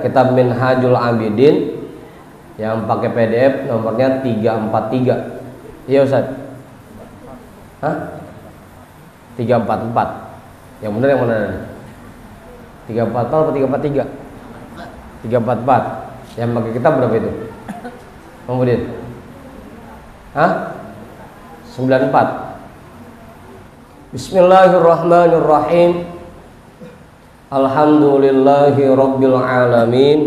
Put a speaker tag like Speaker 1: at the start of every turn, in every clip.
Speaker 1: kitab Minhajul Abidin yang pakai PDF nomornya 343. Iya Ustaz? Hah? 344. Yang benar yang mana nih? 344 atau 343? 344. Yang pakai kitab berapa itu? Kemudian hah? 94. Bismillahirrahmanirrahim. Alhamdulillahi rabbil alamin.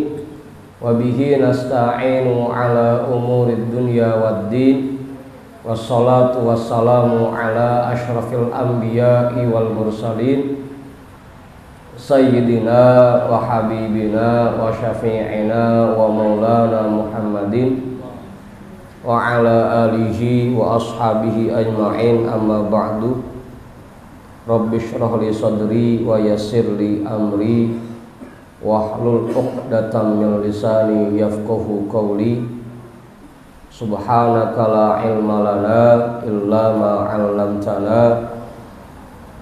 Speaker 1: Wabihi nasta'inu ala umurid dunya waddin. Wassalatu wassalamu ala ashrafil anbiya'i wal mursalin Sayyidina wa habibina wa syafi'ina wa maulana Muhammadin wa ala alihi wa ashabihi ajma'in, amma ba'du. Rabbi shrah li sadri wa yassir li amri wahlul 'uqdatam min lisani yafqahu qawli. Subhanaka la ilma lana illa ma 'allamtana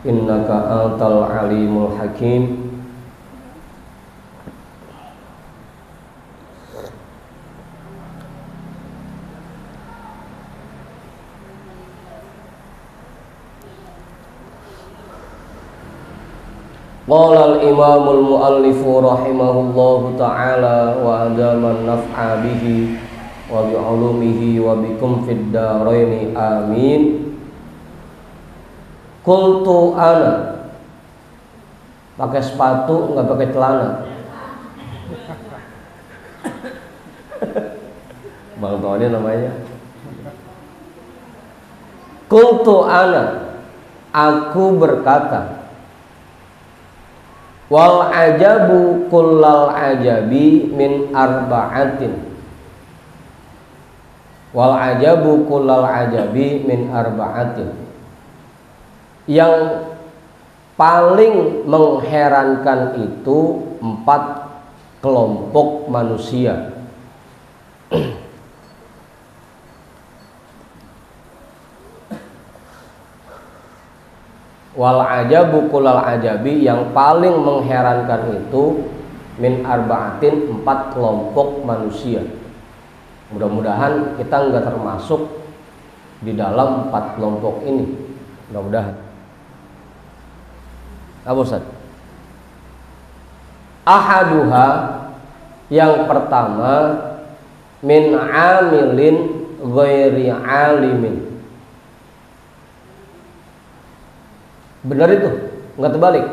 Speaker 1: innaka antal alimul hakim. Qala al-imamul muallifu rahimahullahu ta'ala wa adaman naf'a bihi wa bi'ulumihi wa bikum fid daraini amin. Qultu ana, pakai sepatu nggak pakai celana. Bang Tony namanya. Qultu ana, aku berkata, wal ajabu kullal ajabi min arba'atin. Wal ajabu kullal ajabi min arba'atin. Yang paling mengherankan itu 4 kelompok manusia. Wal ajabu kullal ajabi, yang paling mengherankan itu min arba'atin, 4 kelompok manusia. Mudah-mudahan kita enggak termasuk di dalam 4 kelompok ini. Mudah-mudahan. Apa Ustaz? Ahaduha, yang pertama, min amilin ghairi alimin. Benar itu, enggak terbalik.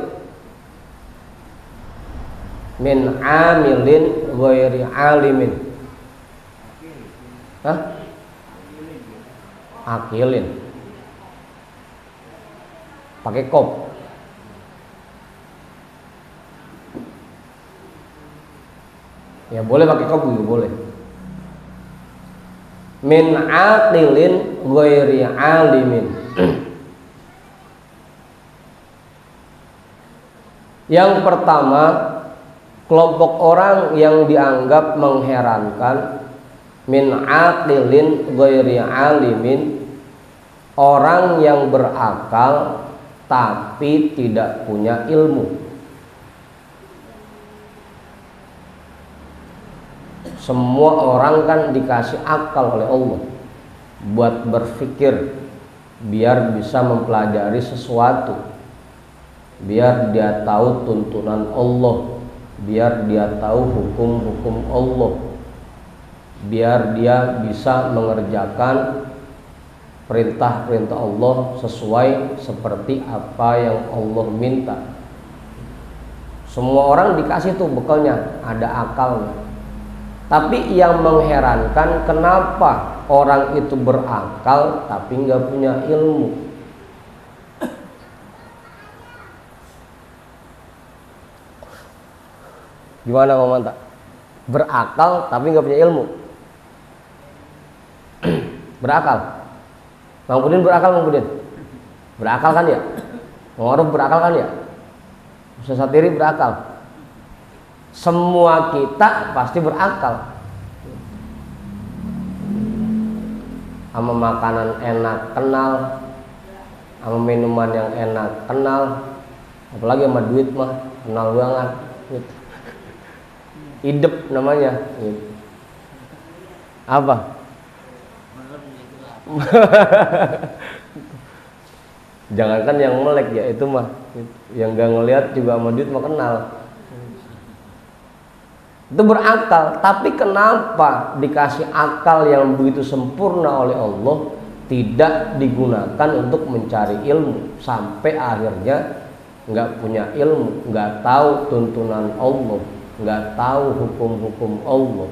Speaker 1: Min amilin ghairi alimin. Hah? Akilin. Pakai kop. Ya boleh pakai kop juga boleh. Min aqilin ghairi alimin. Yang pertama, kelompok orang yang dianggap mengherankan, min aqilin ghairi alimin, orang yang berakal tapi tidak punya ilmu. Semua orang kan dikasih akal oleh Allah buat berpikir, biar bisa mempelajari sesuatu, biar dia tahu tuntunan Allah, biar dia tahu hukum-hukum Allah, biar dia bisa mengerjakan perintah-perintah Allah sesuai seperti apa yang Allah minta. Semua orang dikasih tuh bekalnya, ada akalnya. Tapi yang mengherankan, kenapa orang itu berakal tapi nggak punya ilmu? Gimana Om Manta? Berakal tapi nggak punya ilmu. Berakal. Bang Budin berakal, Bang Budin? Berakal kan ya? Bang Aruf berakal kan ya? Ustaz Satiri berakal. Semua kita pasti berakal. Sama makanan enak kenal, sama minuman yang enak kenal, apalagi sama duit mah kenal banget. Idep namanya. Gitu. Apa? Jangankan yang melek ya, itu mah yang gak ngelihat juga sama duit mah kenal. Itu berakal, tapi kenapa dikasih akal yang begitu sempurna oleh Allah tidak digunakan untuk mencari ilmu sampai akhirnya nggak punya ilmu, nggak tahu tuntunan Allah, nggak tahu hukum-hukum Allah,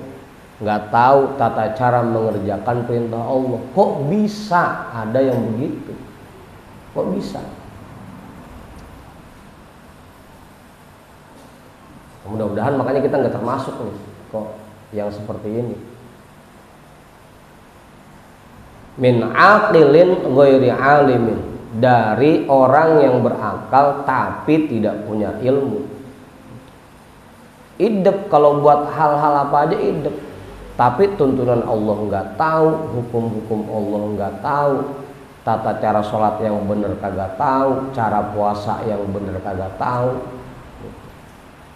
Speaker 1: nggak tahu tata cara mengerjakan perintah Allah. Kok bisa ada yang begitu? Kok bisa? Mudah-mudahan makanya kita nggak termasuk nih kok yang seperti ini. Min aqilin ghairi alimin, dari orang yang berakal tapi tidak punya ilmu. Idep kalau buat hal-hal apa aja idep, tapi tuntunan Allah nggak tahu, hukum-hukum Allah nggak tahu, tata cara sholat yang bener kagak tahu, cara puasa yang bener kagak tahu,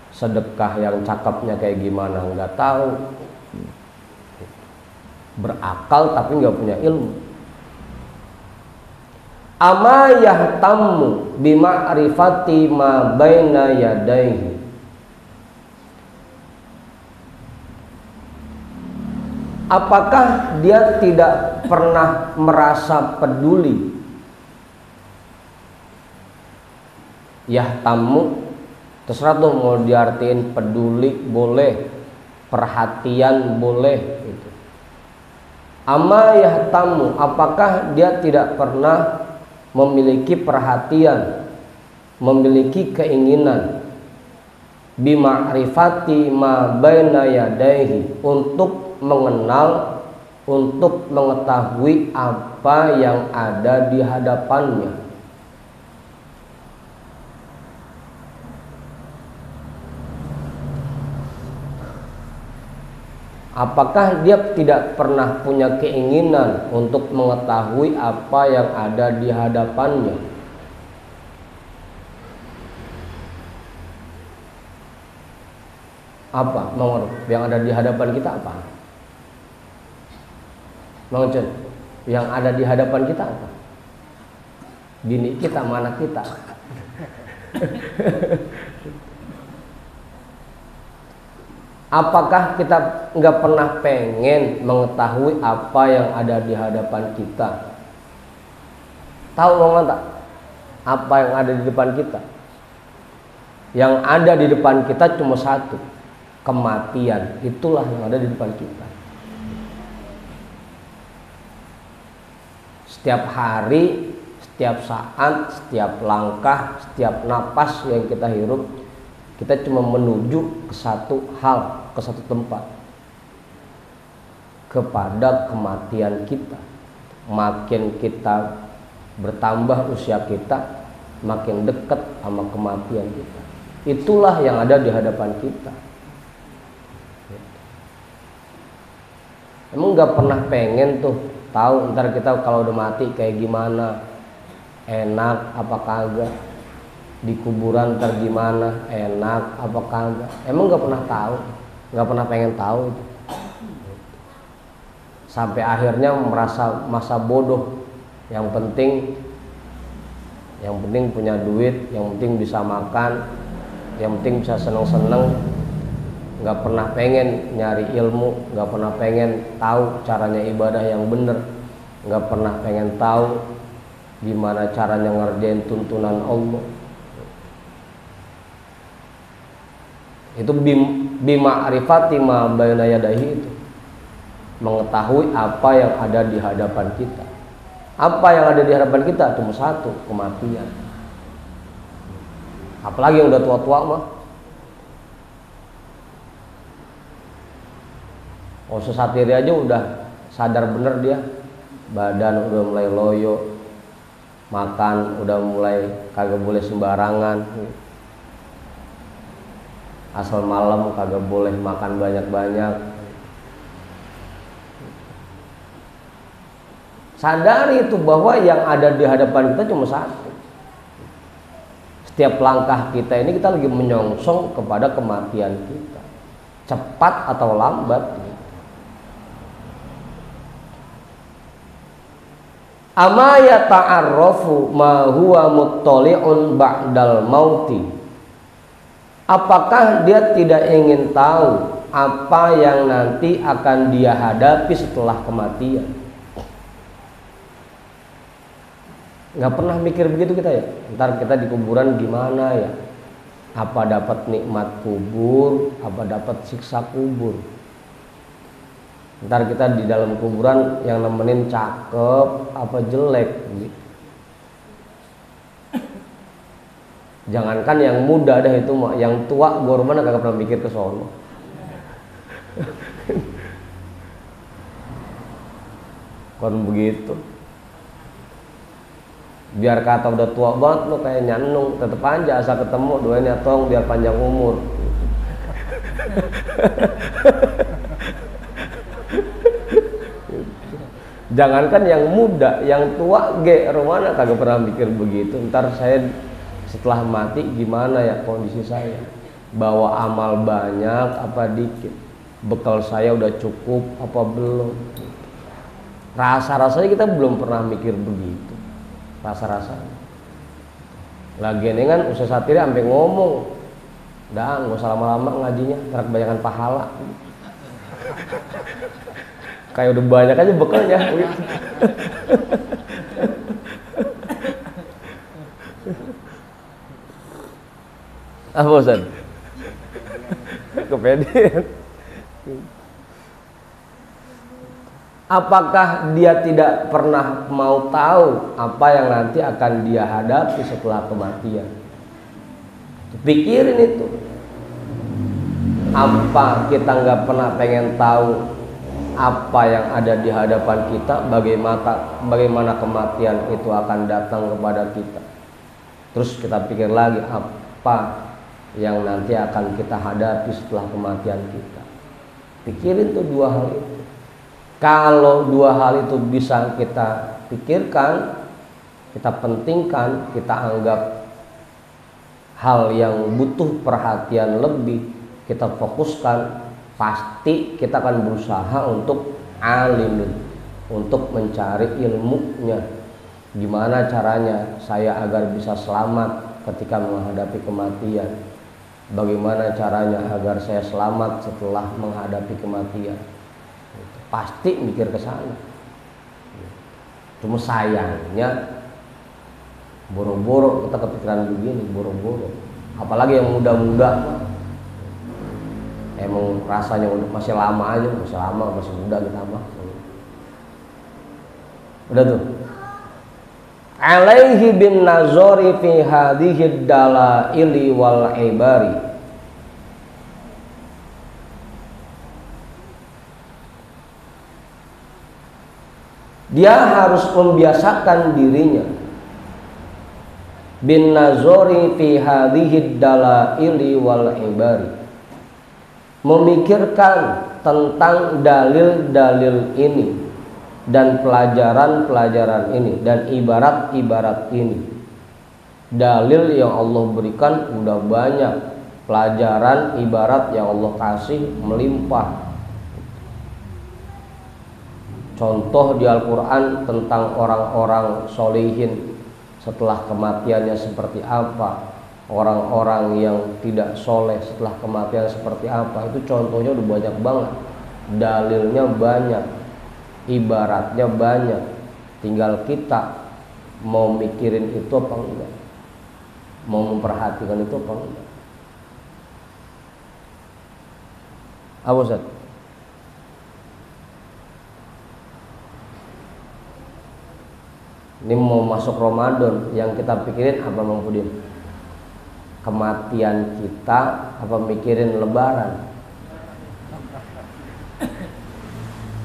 Speaker 1: sedekah yang cakepnya kayak gimana nggak tahu. Berakal tapi nggak punya ilmu. Ama yahtammu bima'rifati ma baina yadayhi, apakah dia tidak pernah merasa peduli? Yahtammu terserah tuh mau diartiin peduli boleh, perhatian boleh gitu. Ama yahtamu, apakah dia tidak pernah memiliki perhatian, memiliki keinginan bima'rifati ma baina yadayhi, untuk mengenal, untuk mengetahui apa yang ada di hadapannya. Apakah dia tidak pernah punya keinginan untuk mengetahui apa yang ada di hadapannya? Apa, Mang, yang ada di hadapan kita apa? Mang Cun, yang ada di hadapan kita apa? Bini kita, mana kita? Apakah kita nggak pernah pengen mengetahui apa yang ada di hadapan kita? Tahu nggak tak? Apa yang ada di depan kita? Yang ada di depan kita cuma satu, kematian. Itulah yang ada di depan kita. Setiap hari, setiap saat, setiap langkah, setiap napas yang kita hirup, kita cuma menuju ke satu hal, ke satu tempat, kepada kematian kita. Makin kita bertambah usia kita, makin dekat sama kematian kita. Itulah yang ada di hadapan kita. Emang nggak pernah pengen tuh tahu ntar kita kalau udah mati kayak gimana, enak apa kagak, di kuburan ntar gimana, enak apa kagak? Emang nggak pernah tahu, nggak pernah pengen tahu itu. Sampai akhirnya merasa masa bodoh. Yang penting punya duit, yang penting bisa makan, yang penting bisa seneng-seneng. Nggak pernah pengen nyari ilmu, nggak pernah pengen tahu caranya ibadah yang bener, nggak pernah pengen tahu gimana caranya ngerjain tuntunan Allah. Itu bima'rifati ma baina yadayhi, itu mengetahui apa yang ada di hadapan kita. Apa yang ada di hadapan kita cuma satu, kematian. Apalagi yang udah tua-tua mah. Oh, sesatiri aja udah sadar bener dia, badan udah mulai loyo, makan udah mulai kagak boleh sembarangan, asal malam kagak boleh makan banyak-banyak. Sadari itu bahwa yang ada di hadapan kita cuma satu. Setiap langkah kita ini kita lagi menyongsong kepada kematian kita. cepat atau lambat. Ama yata'arrafu ma huwa muttali'un ba'dal mauti. Apakah dia tidak ingin tahu apa yang nanti akan dia hadapi setelah kematian? Nggak pernah mikir begitu kita ya. Ntar kita di kuburan gimana ya? Apa dapat nikmat kubur, apa dapat siksa kubur? Ntar kita di dalam kuburan yang nemenin cakep apa jelek. Jangankan yang muda dah itu mah, yang tua gua mana kagak pernah mikir ke sono. Kon begitu. Biar kata udah tua banget lo kayak nyanung, tetep aja asal ketemu doain ya tong biar panjang umur. Jangankan yang muda, yang tua rumana kagak pernah mikir begitu. Ntar saya setelah mati gimana ya kondisi saya? Bawa amal banyak apa dikit? Bekal saya udah cukup apa belum? Rasa-rasanya kita belum pernah mikir begitu. Rasa-rasanya. Lagian ini kan Ustaz Satiri sampai ngomong, dah nggak usah lama-lama ngajinya, karena kebanyakan pahala. Kayak udah banyak aja bekalnya. Apa Ustaz? Kepedean. Apakah dia tidak pernah mau tahu apa yang nanti akan dia hadapi setelah kematian? Pikirin itu. Apa kita nggak pernah pengen tahu apa yang ada di hadapan kita, bagaimana kematian itu akan datang kepada kita. Terus kita pikir lagi apa yang nanti akan kita hadapi setelah kematian kita. Pikirin tuh dua hal itu. Kalau dua hal itu bisa kita pikirkan, kita pentingkan, kita anggap hal yang butuh perhatian lebih, kita fokuskan, pasti kita akan berusaha untuk alimin, untuk mencari ilmunya. Gimana caranya saya agar bisa selamat ketika menghadapi kematian? Bagaimana caranya agar saya selamat setelah menghadapi kematian? Pasti mikir ke sana. Cuma sayangnya boro-boro kita kepikiran begini, boro-boro. Apalagi yang muda-muda, emang rasanya masih lama aja, masih muda kita mah. Udah tuh. Alaihi bin nazari fi hadhihi dalaili wal ibari. Dia harus membiasakan dirinya bin nazari fi hadhihi dalaili wal ibari, memikirkan tentang dalil-dalil ini dan pelajaran-pelajaran ini dan ibarat-ibarat ini. Dalil yang Allah berikan udah banyak, pelajaran ibarat yang Allah kasih melimpah. Contoh di Al-Quran tentang orang-orang solihin setelah kematiannya seperti apa, orang-orang yang tidak soleh setelah kematian seperti apa. Itu contohnya udah banyak banget, dalilnya banyak, ibaratnya banyak. Tinggal kita mau mikirin itu apa enggak, mau memperhatikan itu apa enggak. Apa Ustaz? Ini mau masuk Ramadan, yang kita pikirin apa Bang Pudin? Kematian kita apa mikirin lebaran?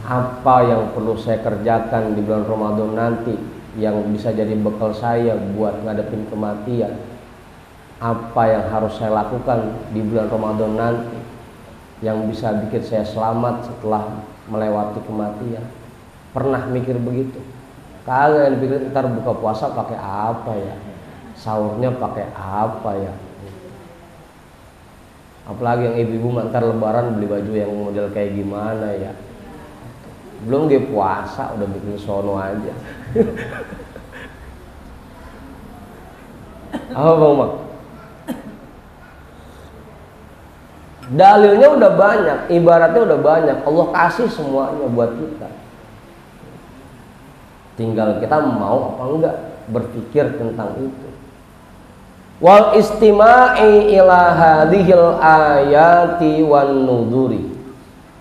Speaker 1: Apa yang perlu saya kerjakan di bulan Ramadan nanti yang bisa jadi bekal saya buat ngadepin kematian? Apa yang harus saya lakukan di bulan Ramadan nanti yang bisa bikin saya selamat setelah melewati kematian? Pernah mikir begitu? Kagak yang dipikir ntar buka puasa pakai apa ya, sahurnya pakai apa ya. Apalagi yang ibu-ibu mantar lebaran beli baju yang model kayak gimana ya. Belum dia puasa udah bikin sono aja. Apa Bang Mak? Dalilnya udah banyak, ibaratnya udah banyak. Allah kasih semuanya buat kita. Tinggal kita mau apa enggak berpikir tentang itu. Wal istima'i ila hadhil ayati wan nuduri,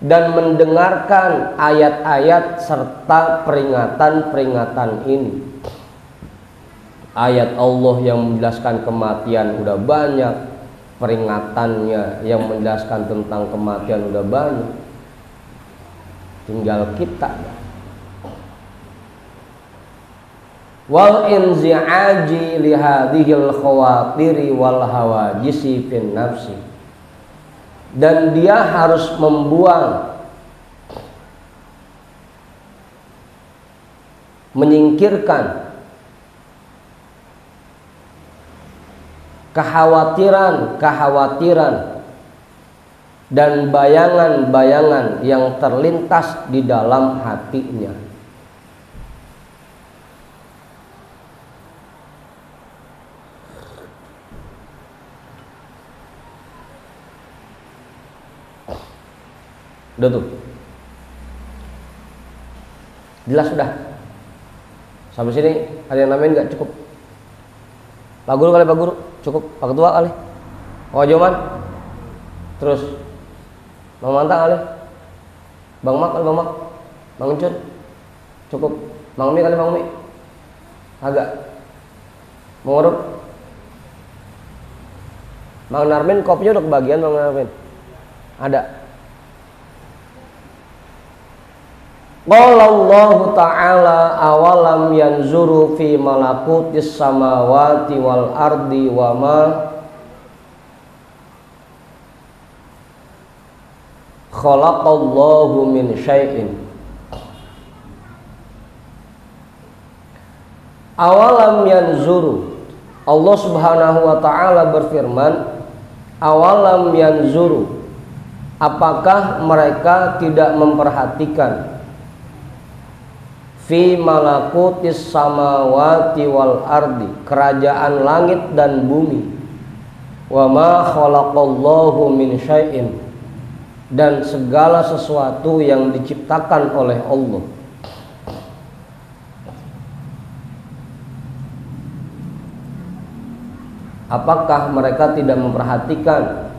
Speaker 1: dan mendengarkan ayat-ayat serta peringatan-peringatan ini. Ayat Allah yang menjelaskan kematian udah banyak, peringatannya yang menjelaskan tentang kematian udah banyak. Tinggal kita. Wal inzi'aji li hadhil khawatiri wal hawajisi fin nafsi, dan dia harus membuang, menyingkirkan kekhawatiran dan bayangan-bayangan yang terlintas di dalam hatinya. Udah tuh, jelas sudah. Sampai sini ada yang namain nggak? Cukup Pak Guru kali, Pak Guru cukup, Pak Ketua kali, Pak Joman, terus Bang Mantang kali, Bang Mak kali, Bang Mak, Bang Uncun cukup, Bang Umi kali, Bang Umi agak mengurut, Bang Narmin kopinya udah kebagian, Bang Narmin ada. Qala Allah Ta'ala awalam yanzuru fi malakutis samawati wal ardi wa ma khalaqallahu min syai'in. Awalam yanzuru, Allah Subhanahu wa Ta'ala berfirman, awalam yanzuru, apakah mereka tidak memperhatikan fi malakutis samawati wal ardi, kerajaan langit dan bumi, wa ma khalaqallahu min syai'in, dan segala sesuatu yang diciptakan oleh Allah. Apakah mereka tidak memperhatikan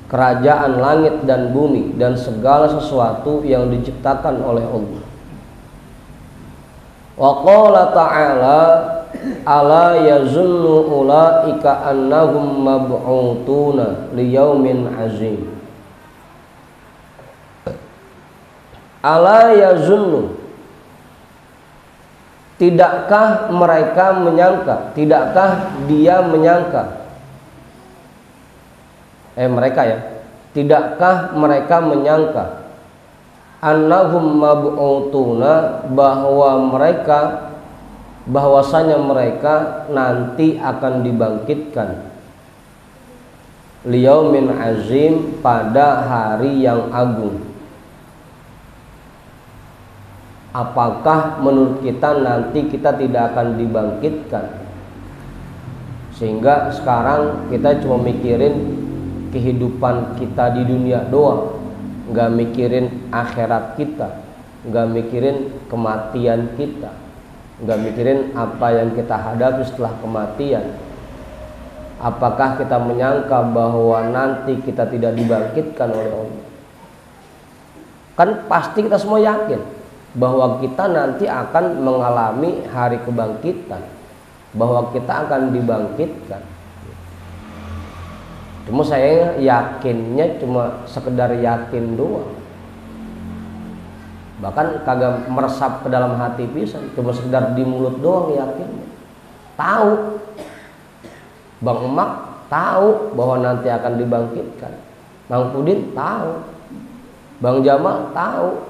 Speaker 1: kerajaan langit dan bumi dan segala sesuatu yang diciptakan oleh Allah? Wa qala ta'ala ala yazunnu ulaika annahum mab'utuna liyaumin azim. Ala yazunnu, tidakkah mereka menyangka, tidakkah dia menyangka, mereka ya, tidakkah mereka menyangka annahum mab'utuna, bahwasanya mereka nanti akan dibangkitkan, liyaumin azim, pada hari yang agung. Apakah menurut kita nanti kita tidak akan dibangkitkan, sehingga sekarang kita cuma mikirin kehidupan kita di dunia doang, nggak mikirin akhirat kita, nggak mikirin kematian kita, nggak mikirin apa yang kita hadapi setelah kematian? Apakah kita menyangka bahwa nanti kita tidak dibangkitkan oleh Allah? Kan pasti kita semua yakin bahwa kita nanti akan mengalami hari kebangkitan, bahwa kita akan dibangkitkan. Cuma saya yakinnya cuma sekedar yakin doang, bahkan kagak meresap ke dalam hati pisan, cuma sekedar di mulut doang yakinnya. Tahu, Bang Emak tahu bahwa nanti akan dibangkitkan, Bang Pudin tahu, Bang Jamal tahu.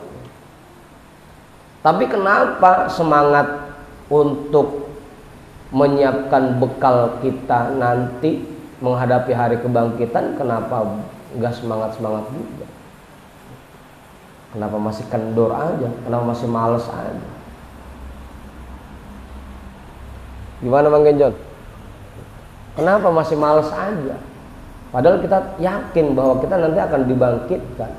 Speaker 1: Tapi kenapa semangat untuk menyiapkan bekal kita nanti menghadapi hari kebangkitan kenapa nggak semangat juga. Kenapa masih kendor aja? Kenapa masih males aja? Gimana Bang Genjon? Kenapa masih males aja? Padahal kita yakin bahwa kita nanti akan dibangkitkan.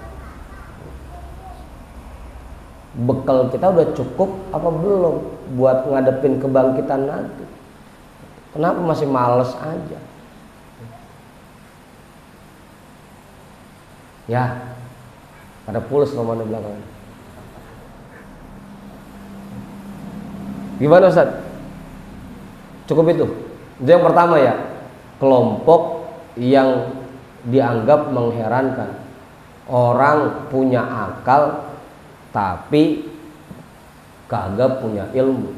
Speaker 1: Bekal kita udah cukup apa belum buat ngadepin kebangkitan nanti? Kenapa masih males aja? Ya, pada pules nomor di belakang. Gimana Ustaz? Cukup itu. Itu yang pertama ya, kelompok yang dianggap mengherankan. Orang punya akal tapi kagak punya ilmu.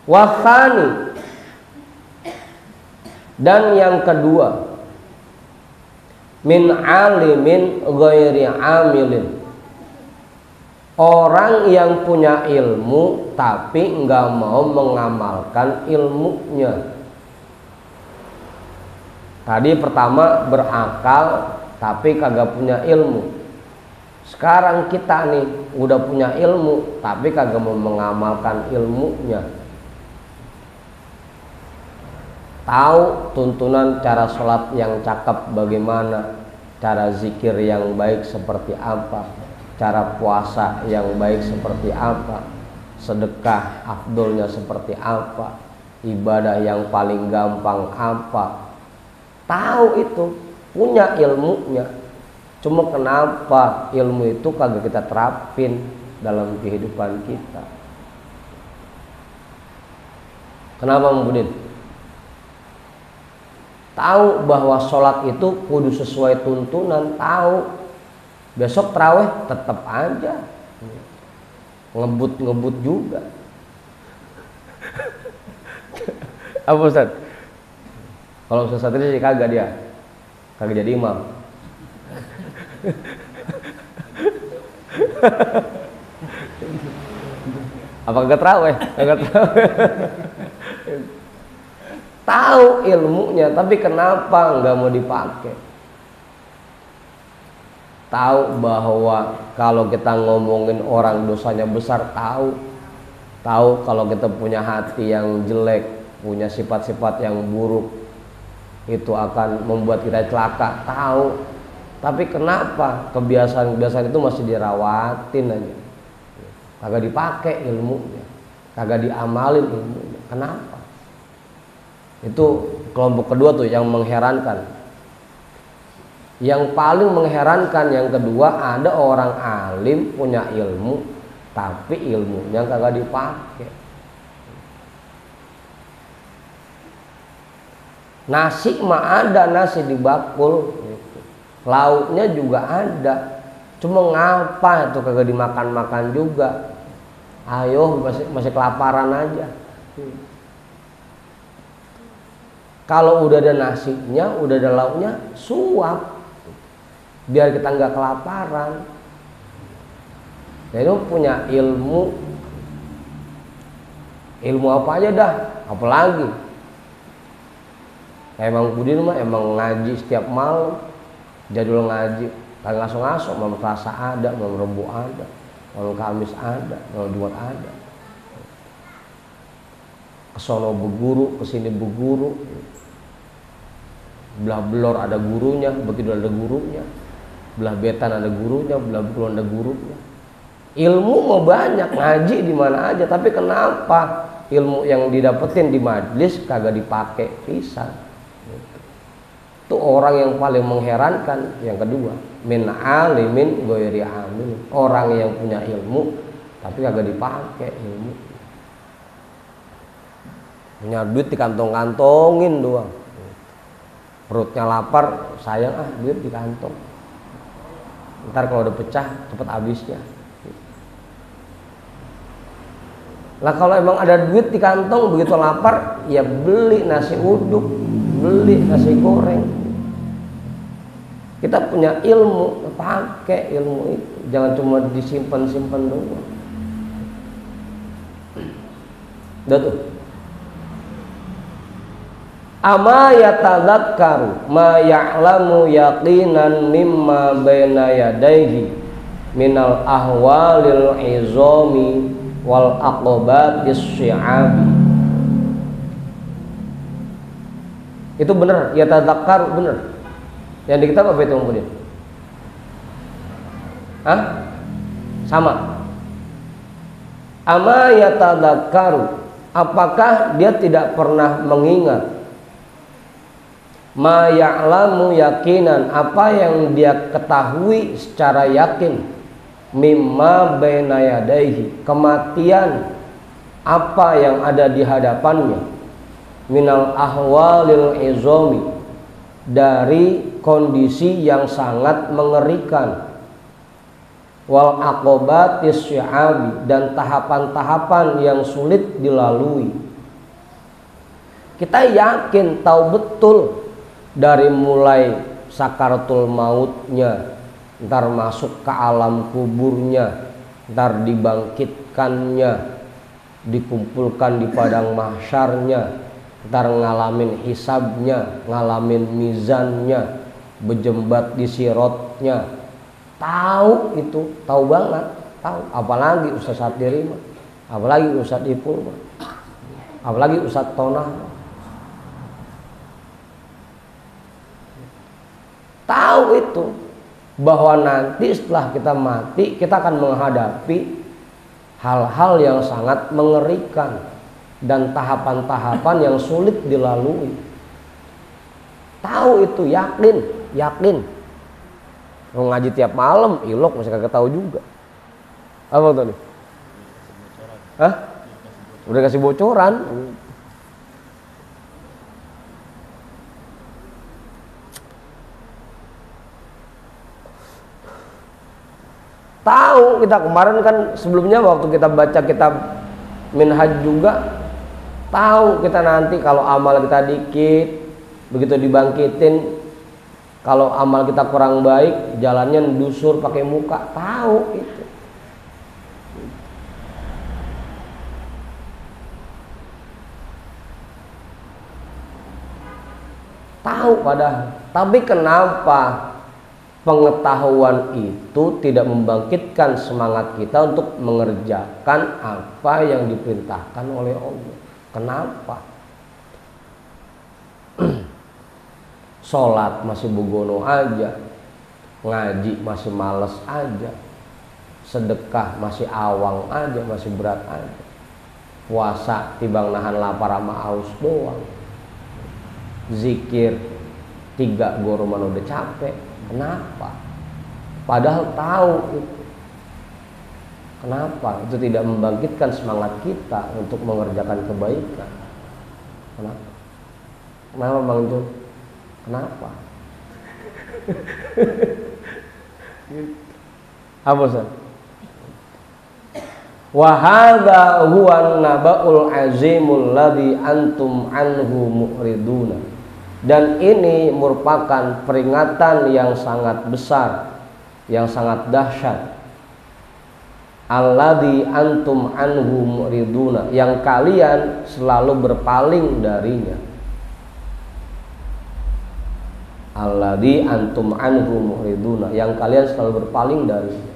Speaker 1: Wasani, dan yang kedua, min alimin ghairi amilin, orang yang punya ilmu tapi nggak mau mengamalkan ilmunya. Tadi pertama berakal tapi kagak punya ilmu. Sekarang kita nih udah punya ilmu tapi kagak mau mengamalkan ilmunya. Tahu tuntunan cara sholat yang cakep bagaimana, cara zikir yang baik seperti apa, cara puasa yang baik seperti apa, sedekah afdolnya seperti apa, ibadah yang paling gampang apa. Tahu itu, punya ilmunya. Cuma kenapa ilmu itu kagak kita terapin dalam kehidupan kita? Kenapa Bang Budin? Tahu bahwa sholat itu kudu sesuai tuntunan, tahu. Besok tarawih tetap aja ngebut juga. Apa Ustaz? Kalau Ustaz ini sih kagak, dia kagak jadi imam. Apa kagak tarawih? Kagak tarawih. Tahu ilmunya tapi kenapa nggak mau dipakai? Tahu bahwa kalau kita ngomongin orang dosanya besar, tahu kalau kita punya hati yang jelek, punya sifat-sifat yang buruk, itu akan membuat kita celaka, tahu. Tapi kenapa kebiasaan-kebiasaan itu masih dirawatin aja, kagak dipakai ilmunya, kagak diamalin ilmunya? Kenapa? Itu kelompok kedua tuh yang mengherankan. Yang paling mengherankan yang kedua, ada orang alim punya ilmu tapi ilmunya kagak dipakai. Nasi mah ada, nasi di bakul gitu. Lauknya juga ada, cuma ngapa itu kagak dimakan-makan juga. Ayo masih kelaparan aja. Kalau udah ada nasinya, udah ada lauknya, suap biar kita nggak kelaparan. Jadi punya ilmu apa aja dah, apalagi kayak Bang Budin mah emang ngaji setiap malam, jadul ngaji, kagak ngaso-ngaso, malam Selasa ada, malam Rebo ada, malam Kamis ada, malam Jumat ada. Kesono berguru, kesini berguru, belah Belor ada gurunya, begitu ada gurunya, belah Betan ada gurunya, belah Bengkulu ada gurunya. Ilmu mau banyak, ngaji di mana aja, tapi kenapa ilmu yang didapetin di majelis kagak dipakai pisan? Itu orang yang paling mengherankan. Yang kedua, min alimin ghairi amil, orang yang punya ilmu tapi kagak dipakai ilmu. Punya duit di kantong-kantongin doang. Perutnya lapar, sayang duit di kantong. Ntar kalau udah pecah cepet habisnya. Lah kalau emang ada duit di kantong, begitu lapar ya beli nasi uduk, beli nasi goreng. Kita punya ilmu, pakai ilmu itu, jangan cuma disimpan-simpan doang. Udah tuh. Ama yatadzakkaru ma ya'lamu yaqinan mimma baina yadayhi minal ahwalil izami wal aqobatis syi'abi. Itu benar, yatadzakkaru benar. Yang di kitab apa itu kemudian? Hah? Sama. Ama yatadzakkaru, apakah dia tidak pernah mengingat? Ma ya'lamu yakinan, apa yang dia ketahui secara yakin, mimma baina yadayhi, kematian apa yang ada di hadapannya, minal ahwalil izami, dari kondisi yang sangat mengerikan, wal aqobatis syi'abi, dan tahapan-tahapan yang sulit dilalui. Kita yakin, tahu betul, dari mulai sakaratul mautnya, ntar masuk ke alam kuburnya, ntar dibangkitkannya, dikumpulkan di padang mahsyarnya, ntar ngalamin hisabnya, ngalamin mizannya, berjembat di sirotnya. Tahu itu, tahu banget, tahu. Apalagi Ustaz Satiri mah, apalagi Ustaz Ipul mah, apalagi Ustaz Tonah. Tahu itu, bahwa nanti setelah kita mati kita akan menghadapi hal-hal yang sangat mengerikan dan tahapan-tahapan yang sulit dilalui. Tahu itu, yakin. Mau ngaji tiap malam, ilok masih kagak tahu juga. Apa tuh nih? Hah? Udah kasih bocoran. Tahu kita kemarin kan, sebelumnya waktu kita baca kitab Minhaj juga, tahu kita nanti kalau amal kita dikit, begitu dibangkitin, kalau amal kita kurang baik, jalannya dusur pakai muka. Tahu itu. Tahu padahal. Tapi kenapa pengetahuan itu tidak membangkitkan semangat kita untuk mengerjakan apa yang diperintahkan oleh Allah? Kenapa? Sholat masih begono aja, ngaji masih males aja, sedekah masih awang aja, masih berat aja, puasa tibang nahan lapar sama haus doang, zikir 3 goro mana udah capek. Kenapa? Padahal tahu itu. Kenapa? Itu tidak membangkitkan semangat kita untuk mengerjakan kebaikan. Kenapa? Kenapa Bang Jun? Kenapa? Apa Ustaz? Wa hadza huwa an-naba'ul azimul ladzi antum anhu mu'riduna. Dan ini merupakan peringatan yang sangat besar, yang sangat dahsyat. Alladzi antum anhu mu'riduna, yang kalian selalu berpaling darinya. Alladzi antum anhu mu'riduna, yang kalian selalu berpaling darinya.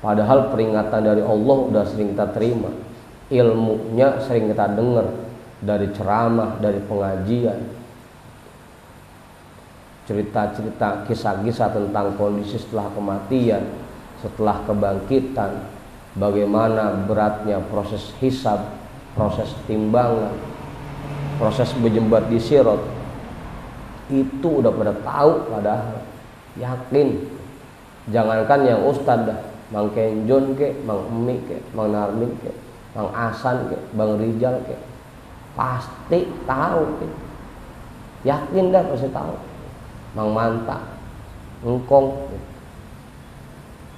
Speaker 1: Padahal peringatan dari Allah udah sering kita terima, ilmunya sering kita dengar dari ceramah, dari pengajian, cerita-cerita, kisah-kisah tentang kondisi setelah kematian, setelah kebangkitan, bagaimana beratnya proses hisab, proses timbangan, proses berjembat di sirot. Itu udah pada tahu, padahal yakin. Jangankan yang ustad dah, Mang Kenjon ke, Mang Emi ke, Mang Narmin ke, Mang Asan ke, Bang Rijal ke, pasti tahu ke. Yakin dah, pasti tahu. Mang Manta, Engkong,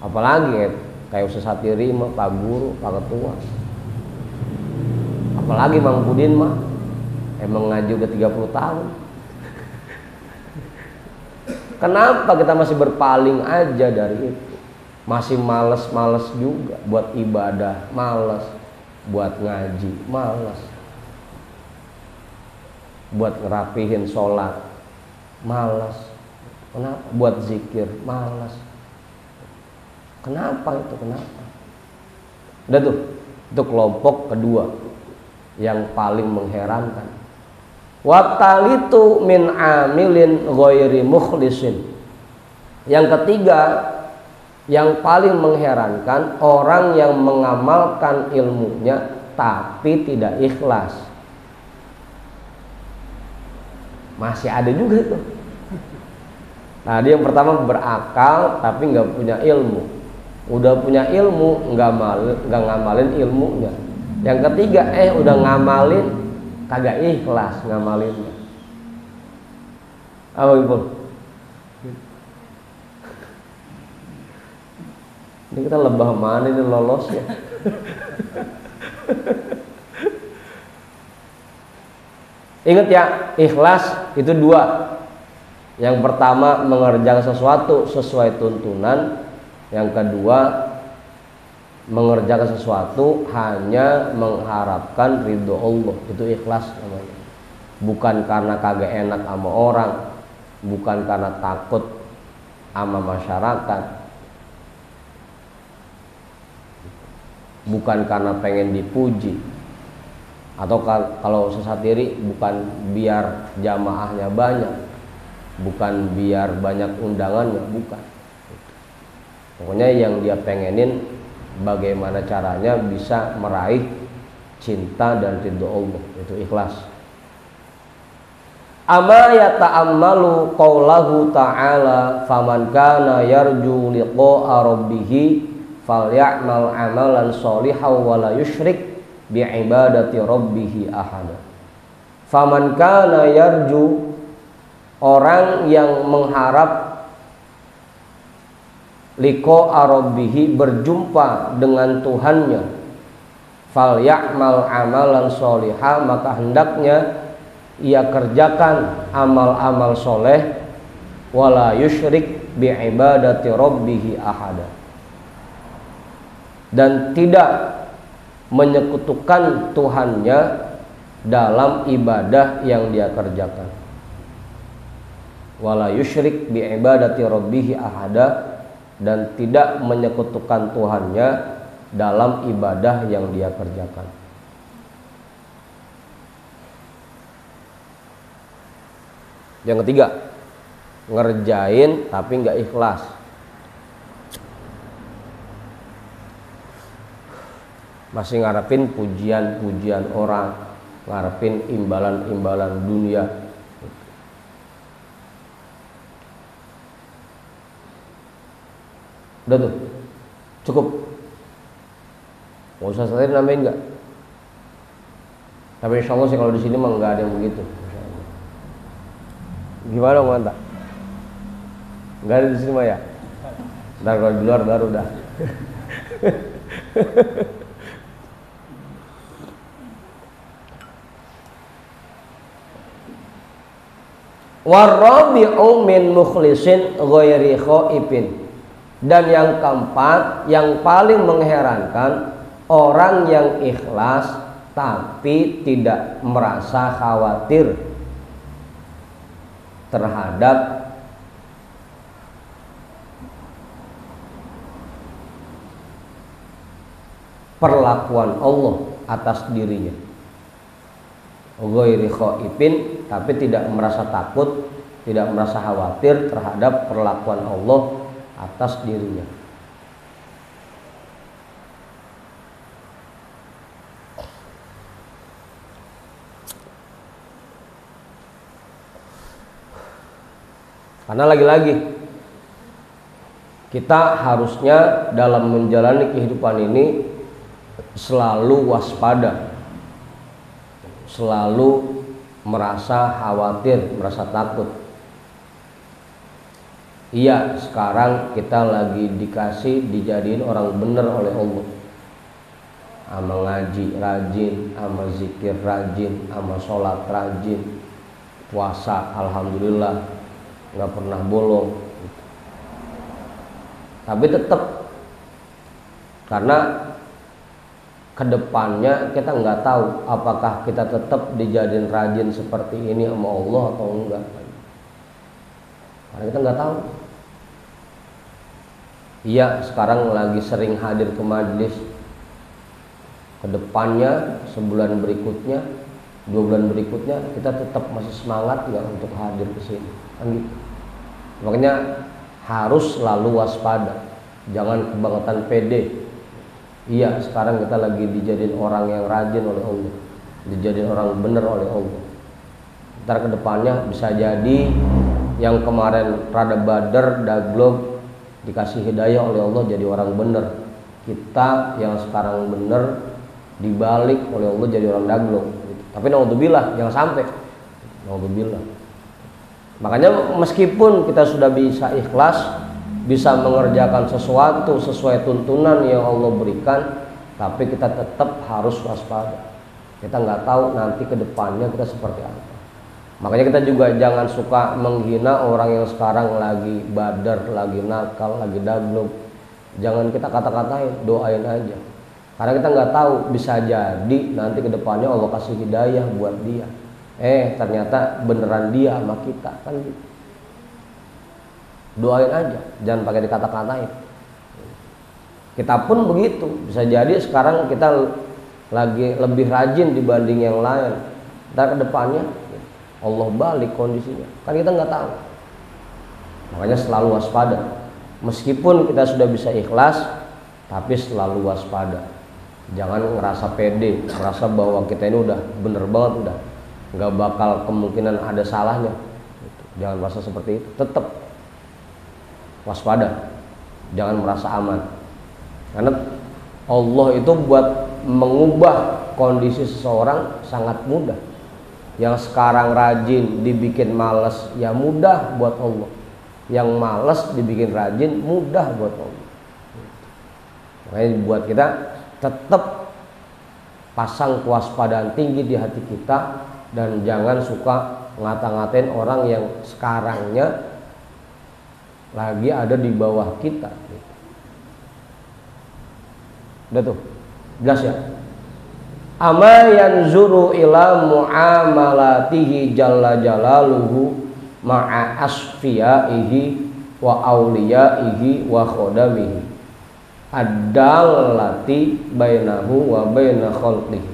Speaker 1: apalagi kayak Ustaz Satiri mah, Pak Guru, Pak Ketua, apalagi Mang Budin mah emang ngaji udah 30 tahun. Kenapa kita masih berpaling aja dari itu? Masih males-males juga buat ibadah, males buat ngaji, males. buat ngerapihin sholat malas. Kenapa? Buat zikir malas. Kenapa itu? Kenapa? Udah tuh, itu kelompok kedua yang paling mengherankan. Watalitu min amilin ghairi mukhlisin. Yang ketiga yang paling mengherankan, orang yang mengamalkan ilmunya tapi tidak ikhlas. Masih ada juga itu. Nah, dia yang pertama berakal tapi nggak punya ilmu. Udah punya ilmu nggak ngamalin ilmunya. Yang ketiga udah ngamalin kagak ikhlas ngamalinnya. Apa itu? Ini kita lebah mana ini lolos ya? Ingat ya, ikhlas itu dua. Yang pertama mengerjakan sesuatu sesuai tuntunan. Yang kedua mengerjakan sesuatu hanya mengharapkan ridho Allah. Itu ikhlas namanya. Bukan karena kagak enak sama orang, bukan karena takut sama masyarakat, bukan karena pengen dipuji, atau kalau sesat diri bukan biar jamaahnya banyak, bukan biar banyak undangannya, bukan. Pokoknya yang dia pengenin bagaimana caranya bisa meraih cinta dan ridho Allah, itu ikhlas. Ama yata'ammalu qaulahu ta'ala faman kana yarju liqa'a rabbih falyamal amalan sholihan wa la yusyrik bi'ibadati rabbih ahada. Faman kana yarju, orang yang mengharap liqa'a rabbih, berjumpa dengan Tuhannya, falyamal amalan sholihan, maka hendaknya ia kerjakan amal-amal soleh, wala yusyrik bi'ibadati rabbih ahada, dan tidak menyekutukan Tuhannya dalam ibadah yang dia kerjakan. Wala yusyrik bi'ibadati rabbih ahada, dan tidak menyekutukan Tuhannya dalam ibadah yang dia kerjakan. Yang ketiga, ngerjain tapi nggak ikhlas. Masih ngarepin pujian-pujian orang, ngarepin imbalan-imbalan dunia. Udah tuh, cukup. Mau usah selain nambahin nggak? Tapi insya Allah sih kalau di sini mah nggak ada yang begitu. Gimana mantap? Nggak ada di sini mah ya? Ntar kalau di luar baru dah. Warabi'u min mukhlisin ghairi khaifin. Dan yang keempat, yang paling mengherankan, orang yang ikhlas tapi tidak merasa khawatir terhadap perlakuan Allah atas dirinya. Ghairi khaifin, tapi tidak merasa takut, tidak merasa khawatir terhadap perlakuan Allah atas dirinya. Karena lagi-lagi kita harusnya dalam menjalani kehidupan ini selalu waspada, selalu merasa khawatir, merasa takut. Iya, sekarang kita lagi dijadiin orang bener oleh Allah. Ama ngaji rajin, ama zikir rajin, ama sholat rajin, puasa alhamdulillah nggak pernah bolong. Tapi tetap karena kedepannya kita nggak tahu apakah kita tetap dijadiin rajin seperti ini sama Allah atau enggak, karena kita nggak tahu. Iya, sekarang lagi sering hadir ke majelis, kedepannya sebulan berikutnya, 2 bulan berikutnya kita tetap masih semangat nggak untuk hadir ke sini, kan gitu. Makanya harus selalu waspada, jangan kebangetan pede. Iya, sekarang kita lagi dijadiin orang yang rajin oleh Allah, dijadiin orang bener oleh Allah. Ntar kedepannya bisa jadi yang kemarin rada bader, daglog, dikasih hidayah oleh Allah jadi orang bener. Kita yang sekarang bener dibalik oleh Allah jadi orang daglog gitu. Tapi naudzubillah, jangan sampai. Naudzubillah. Makanya meskipun kita sudah bisa ikhlas, bisa mengerjakan sesuatu sesuai tuntunan yang Allah berikan, tapi kita tetap harus waspada. Kita nggak tahu nanti ke depannya kita seperti apa. Makanya kita juga jangan suka menghina orang yang sekarang lagi badar, lagi nakal, lagi daglog. Jangan kita kata-katain, doain aja. Karena kita nggak tahu, bisa jadi nanti ke depannya Allah kasih hidayah buat dia. Ternyata beneran dia sama kita, kan gitu. Doain aja, jangan pakai dikata-katain. Kita pun begitu, bisa jadi sekarang kita lagi lebih rajin dibanding yang lain. Ntar ke depannya Allah balik kondisinya, kan kita nggak tahu. Makanya selalu waspada. Meskipun kita sudah bisa ikhlas, tapi selalu waspada. Jangan ngerasa pede, ngerasa bahwa kita ini udah bener banget, udah nggak bakal kemungkinan ada salahnya. Jangan merasa seperti itu. Tetap waspada, jangan merasa aman. Karena Allah itu buat mengubah kondisi seseorang sangat mudah. Yang sekarang rajin dibikin malas, ya mudah buat Allah. Yang malas dibikin rajin, mudah buat Allah. Makanya buat kita tetap pasang kewaspadaan tinggi di hati kita, dan jangan suka ngata-ngatain orang yang sekarangnya lagi ada di bawah kita. Udah tuh, jelas ya. Ama yanzuru ila muamalatihi jalla jalaluhu ma'a asfiyaihi wa auliyaihi wa khodamihi ad-dallati bainahu wa baina khalqihi.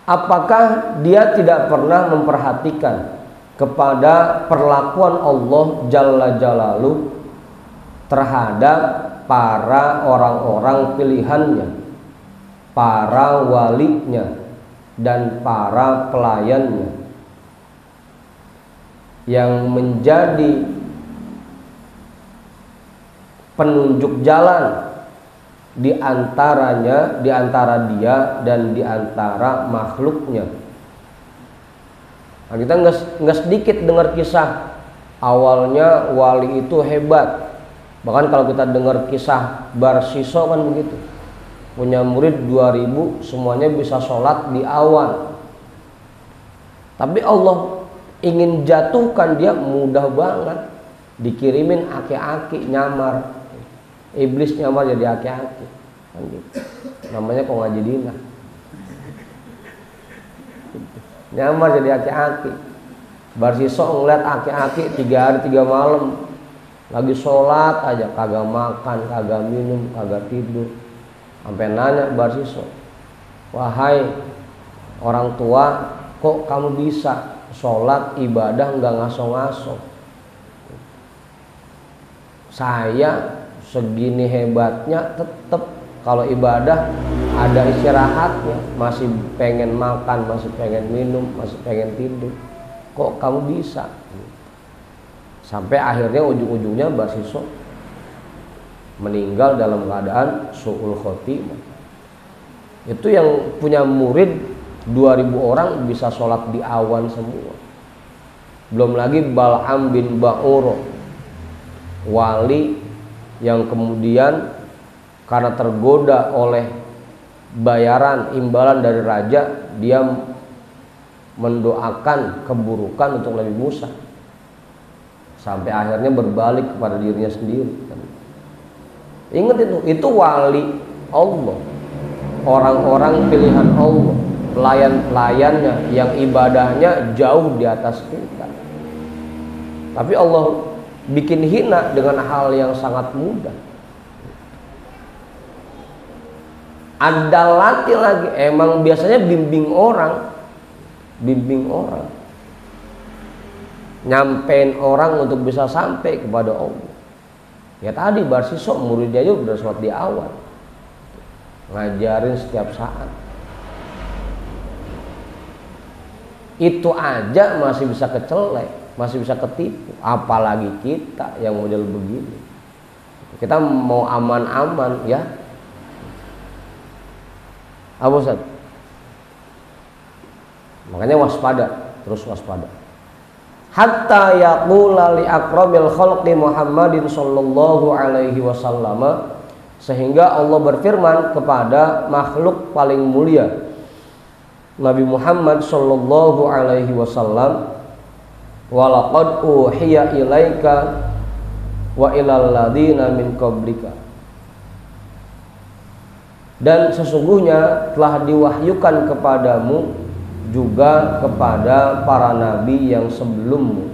Speaker 1: Apakah dia tidak pernah memperhatikan kepada perlakuan Allah Jalla Jalaluh terhadap para orang-orang pilihannya, para walinya, dan para pelayannya yang menjadi penunjuk jalan di antaranya, di antara dia dan di antara makhluknya. Nah, kita nggak sedikit dengar kisah awalnya wali itu hebat. Bahkan kalau kita dengar kisah Barsiso kan begitu, punya murid 2000, semuanya bisa sholat di awan. Tapi Allah ingin jatuhkan dia mudah banget, dikirimin aki-aki nyamar, iblis nyamar jadi aki-aki, kan gitu. Namanya kok ngaji dina, nyamar jadi aki-aki. Barsiso ngeliat aki-aki 3 hari 3 malam lagi sholat aja, kagak makan, kagak minum, kagak tidur. Sampai nanya Barsiso, wahai orang tua, kok kamu bisa sholat ibadah nggak ngaso-ngaso? Saya segini hebatnya tetap kalau ibadah ada istirahatnya, masih pengen makan, masih pengen minum, masih pengen tidur. Kok kamu bisa? Sampai akhirnya ujung-ujungnya Barsiso meninggal dalam keadaan su'ul khotimah. Itu yang punya murid 2000 orang bisa sholat di awan semua. Belum lagi Bal'am bin Ba'uro, wali yang kemudian karena tergoda oleh bayaran imbalan dari raja, dia mendoakan keburukan untuk Nabi Musa, sampai akhirnya berbalik kepada dirinya sendiri. Ingat itu wali Allah, orang-orang pilihan Allah, pelayan-pelayannya yang ibadahnya jauh di atas kita. Tapi Allah bikin hina dengan hal yang sangat mudah. Ada latih lagi, emang biasanya bimbing orang, nyampein orang untuk bisa sampai kepada Allah. Ya tadi Barsisok muridnya aja udah sholat di awal, ngajarin setiap saat. Itu aja masih bisa kecelek, masih bisa ketipu, apalagi kita yang model begini. Kita mau aman-aman ya, apa Ustaz? Makanya waspada, terus waspada. Hatta yaqula li aqramil khalqi Muhammadin sallallahu alaihi wasallam, sehingga Allah berfirman kepada makhluk paling mulia Nabi Muhammad sallallahu alaihi wasallam, walaqad uhiya ilaika wa ilal ladzina min qablika, dan sesungguhnya telah diwahyukan kepadamu juga kepada para nabi yang sebelummu,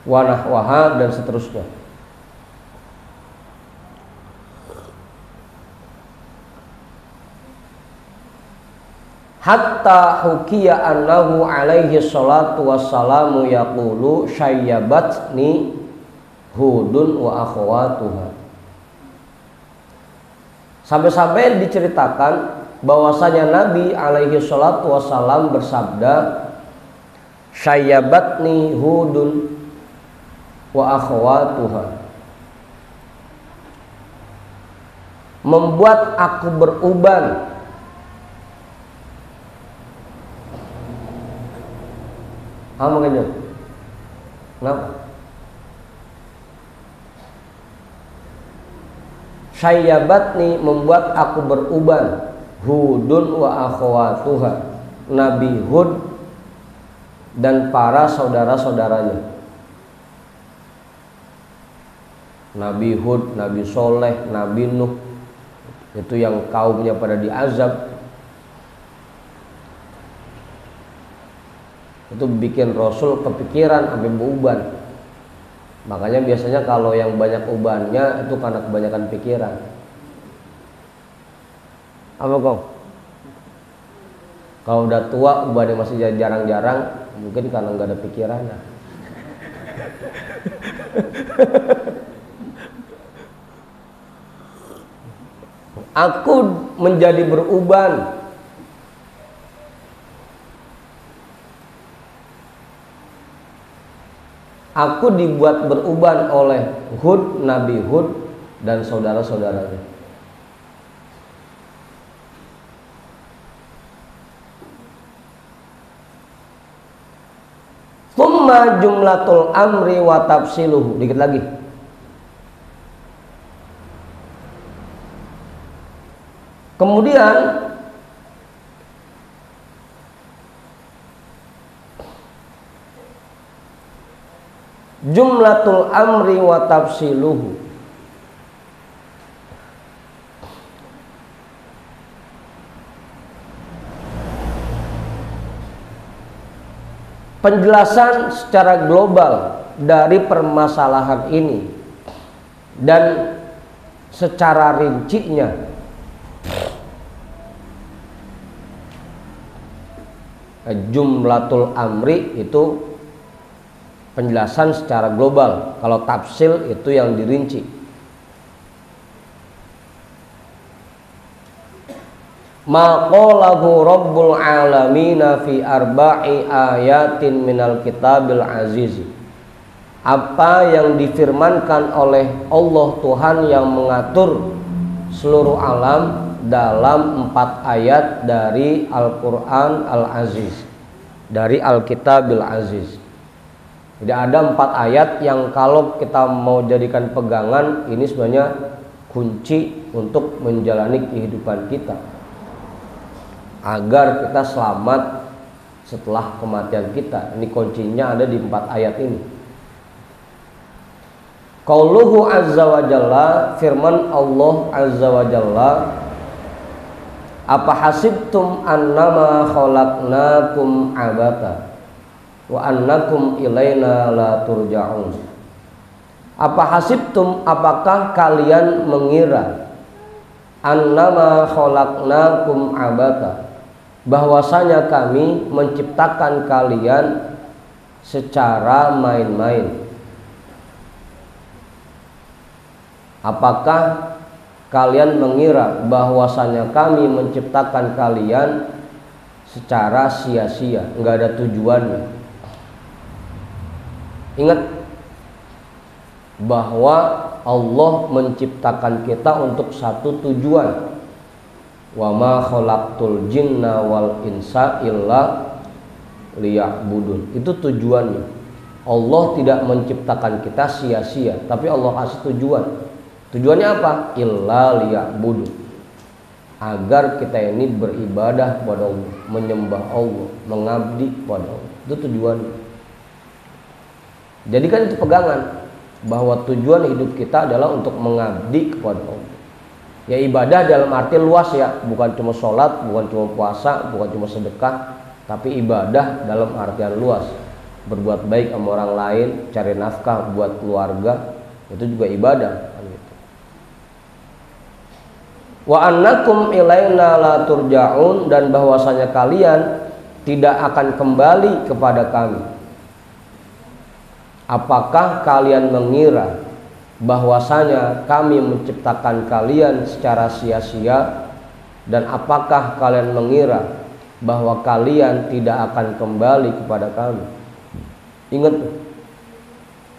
Speaker 1: wa nahwaha, dan seterusnya. Hatta hukiya annahu alaihi salatu wassalamu yaqulu syayyabatni hudun wa akhwatuha. Sampai-sampai diceritakan bahwasanya Nabi alaihi salatu wassalam bersabda, syayyabatni hudun wa akhwatuha, membuat aku beruban makanya kenapa? Syayyabatni, membuat aku beruban, Hudun wa akhwatuha, Nabi Hud dan para saudara-saudaranya. Nabi Hud, Nabi Soleh, Nabi Nuh, itu yang kaumnya pada diazab. Itu bikin Rasul kepikiran sampai beruban. Makanya biasanya kalau yang banyak ubannya itu karena kebanyakan pikiran. Apa kong? Kalau udah tua ubannya masih jarang-jarang, mungkin karena nggak ada pikirannya. Aku menjadi beruban. Aku dibuat beruban oleh Hud, Nabi Hud dan saudara-saudaranya. Tsumma jumlatul amri wa tafsiluhu. Dikit lagi. Kemudian jumlatul amri wa tafsiluhu, penjelasan secara global dari permasalahan ini dan secara rincinya. Jumlatul amri itu penjelasan secara global, kalau tafsil itu yang dirinci. Ma qalahu rabbul alamina fi arba'i ayatin minal kitabil aziz, apa yang difirmankan oleh Allah Tuhan yang mengatur seluruh alam dalam 4 ayat dari Al-Quran Al-Aziz, dari Al-Kitabil Aziz. Jadi ada 4 ayat yang kalau kita mau jadikan pegangan, ini sebenarnya kunci untuk menjalani kehidupan kita agar kita selamat setelah kematian kita. Ini kuncinya ada di 4 ayat ini. Qauluhu azza wa jalla, firman Allah azza wa jalla, apa hasibtum annama khalaqnakum abata wa annakum ilaina la turja'un. Apa hasibtum, apakah kalian mengira, annama khalaqnakum abata, bahwasanya kami menciptakan kalian secara main-main. Apakah kalian mengira bahwasanya kami menciptakan kalian secara sia-sia, nggak ada tujuannya? Ingat bahwa Allah menciptakan kita untuk satu tujuan. Wa ma khalaqtul jinna wal insa illa liya'budun. Itu tujuannya. Allah tidak menciptakan kita sia-sia, tapi Allah kasih tujuan. Tujuannya apa? Illa liya'budun. Agar kita ini beribadah kepada Allah, menyembah Allah, mengabdi kepada Allah. Itu tujuannya. Jadi kan itu pegangan bahwa tujuan hidup kita adalah untuk mengabdi kepada Allah. Ya, ibadah dalam arti luas ya, bukan cuma sholat, bukan cuma puasa, bukan cuma sedekah, tapi ibadah dalam artian luas. Berbuat baik sama orang lain, cari nafkah buat keluarga, itu juga ibadah. Wa annakum ilaina la turja'un, dan bahwasanya kalian tidak akan kembali kepada kami. Apakah kalian mengira bahwasanya kami menciptakan kalian secara sia-sia, dan apakah kalian mengira bahwa kalian tidak akan kembali kepada kami? Ingat,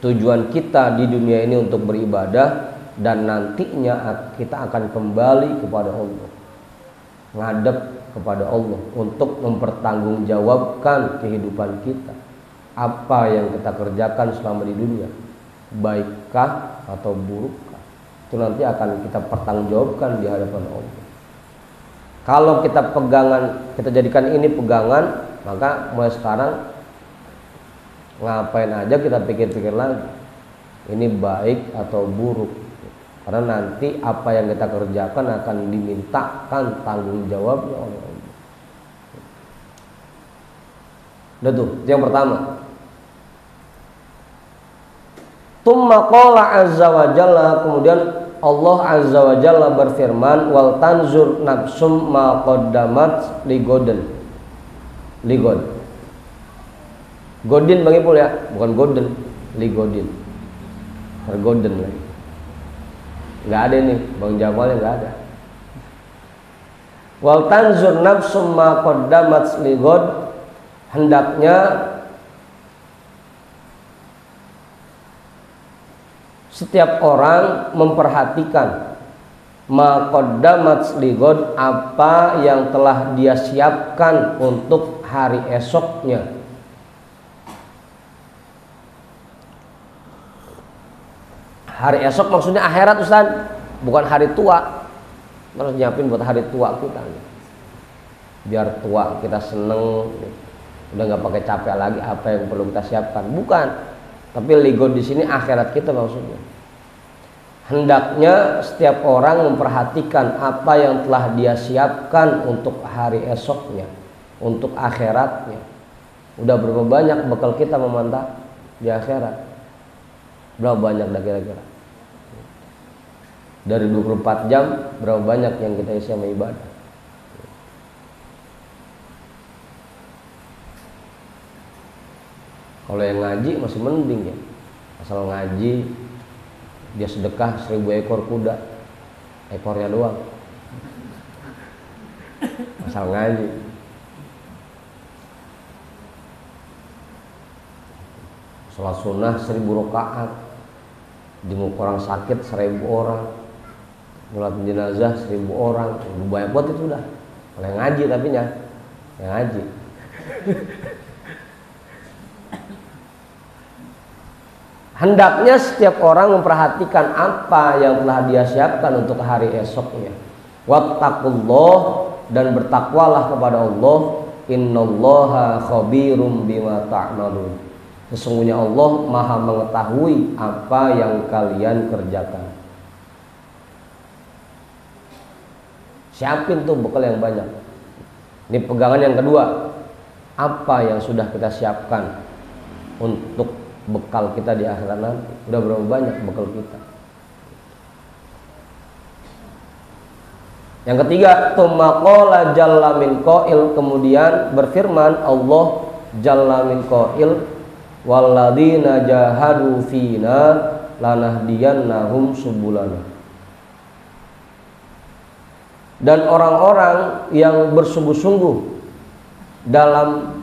Speaker 1: tujuan kita di dunia ini untuk beribadah, dan nantinya kita akan kembali kepada Allah, ngadep kepada Allah untuk mempertanggungjawabkan kehidupan kita. Apa yang kita kerjakan selama di dunia, baikkah atau burukkah, itu nanti akan kita pertanggungjawabkan di hadapan Allah. Kalau kita kita jadikan ini pegangan, maka mulai sekarang ngapain aja kita pikir-pikir lagi, ini baik atau buruk. Karena nanti apa yang kita kerjakan akan dimintakan tanggung jawabnya oleh Allah. Udah tuh, itu yang pertama. Tsumma qala azza wa jalla, kemudian Allah azza wa jalla berfirman, wal tanzur nafsum ma qaddamat ligodin. Godin Bang Ipul ya, bukan golden, ligodin. Golden lagi. Nggak ada nih, Bang Jamalnya nggak ada. Wal tanzur nafsum ma qaddamat ligod, hendaknya setiap orang memperhatikan ma qaddamat ligod, apa yang telah dia siapkan untuk hari esoknya. Hari esok maksudnya akhirat, Ustaz, bukan hari tua. Harus nyiapin buat hari tua kita, biar tua kita seneng, udah nggak pakai capek lagi apa yang perlu kita siapkan. Bukan, tapi ligod di sini akhirat kita maksudnya. Hendaknya setiap orang memperhatikan apa yang telah dia siapkan untuk hari esoknya, untuk akhiratnya. Udah berapa banyak bekal kita memantap di akhirat? Berapa banyak dah kira-kira? Dari 24 jam berapa banyak yang kita isi sama ibadah? Kalau yang ngaji masih mending ya, asal ngaji dia sedekah 1000 ekor kuda, ekornya doang, asal ngaji. Sholat sunnah 1000 rakaat, jenguk orang sakit 1000 orang, sholat jenazah 1000 orang, banyak buat itu udah. Kalau yang ngaji tapi ya, yang ngaji. Hendaknya setiap orang memperhatikan apa yang telah dia siapkan untuk hari esoknya. Wattaqullah, dan bertakwalah kepada Allah. Innallaha khabirum bima ta'malun. Sesungguhnya Allah Maha mengetahui apa yang kalian kerjakan. Siapin tuh bekal yang banyak. Ini pegangan yang kedua. Apa yang sudah kita siapkan untuk bekal kita di akhirat nanti? Udah berapa banyak bekal kita? Yang ketiga, tsumma jalla min qail, kemudian berfirman Allah jalla min qail, walladzina jahadu fina lanahdiyannahum subulana. Dan orang-orang yang bersungguh-sungguh dalam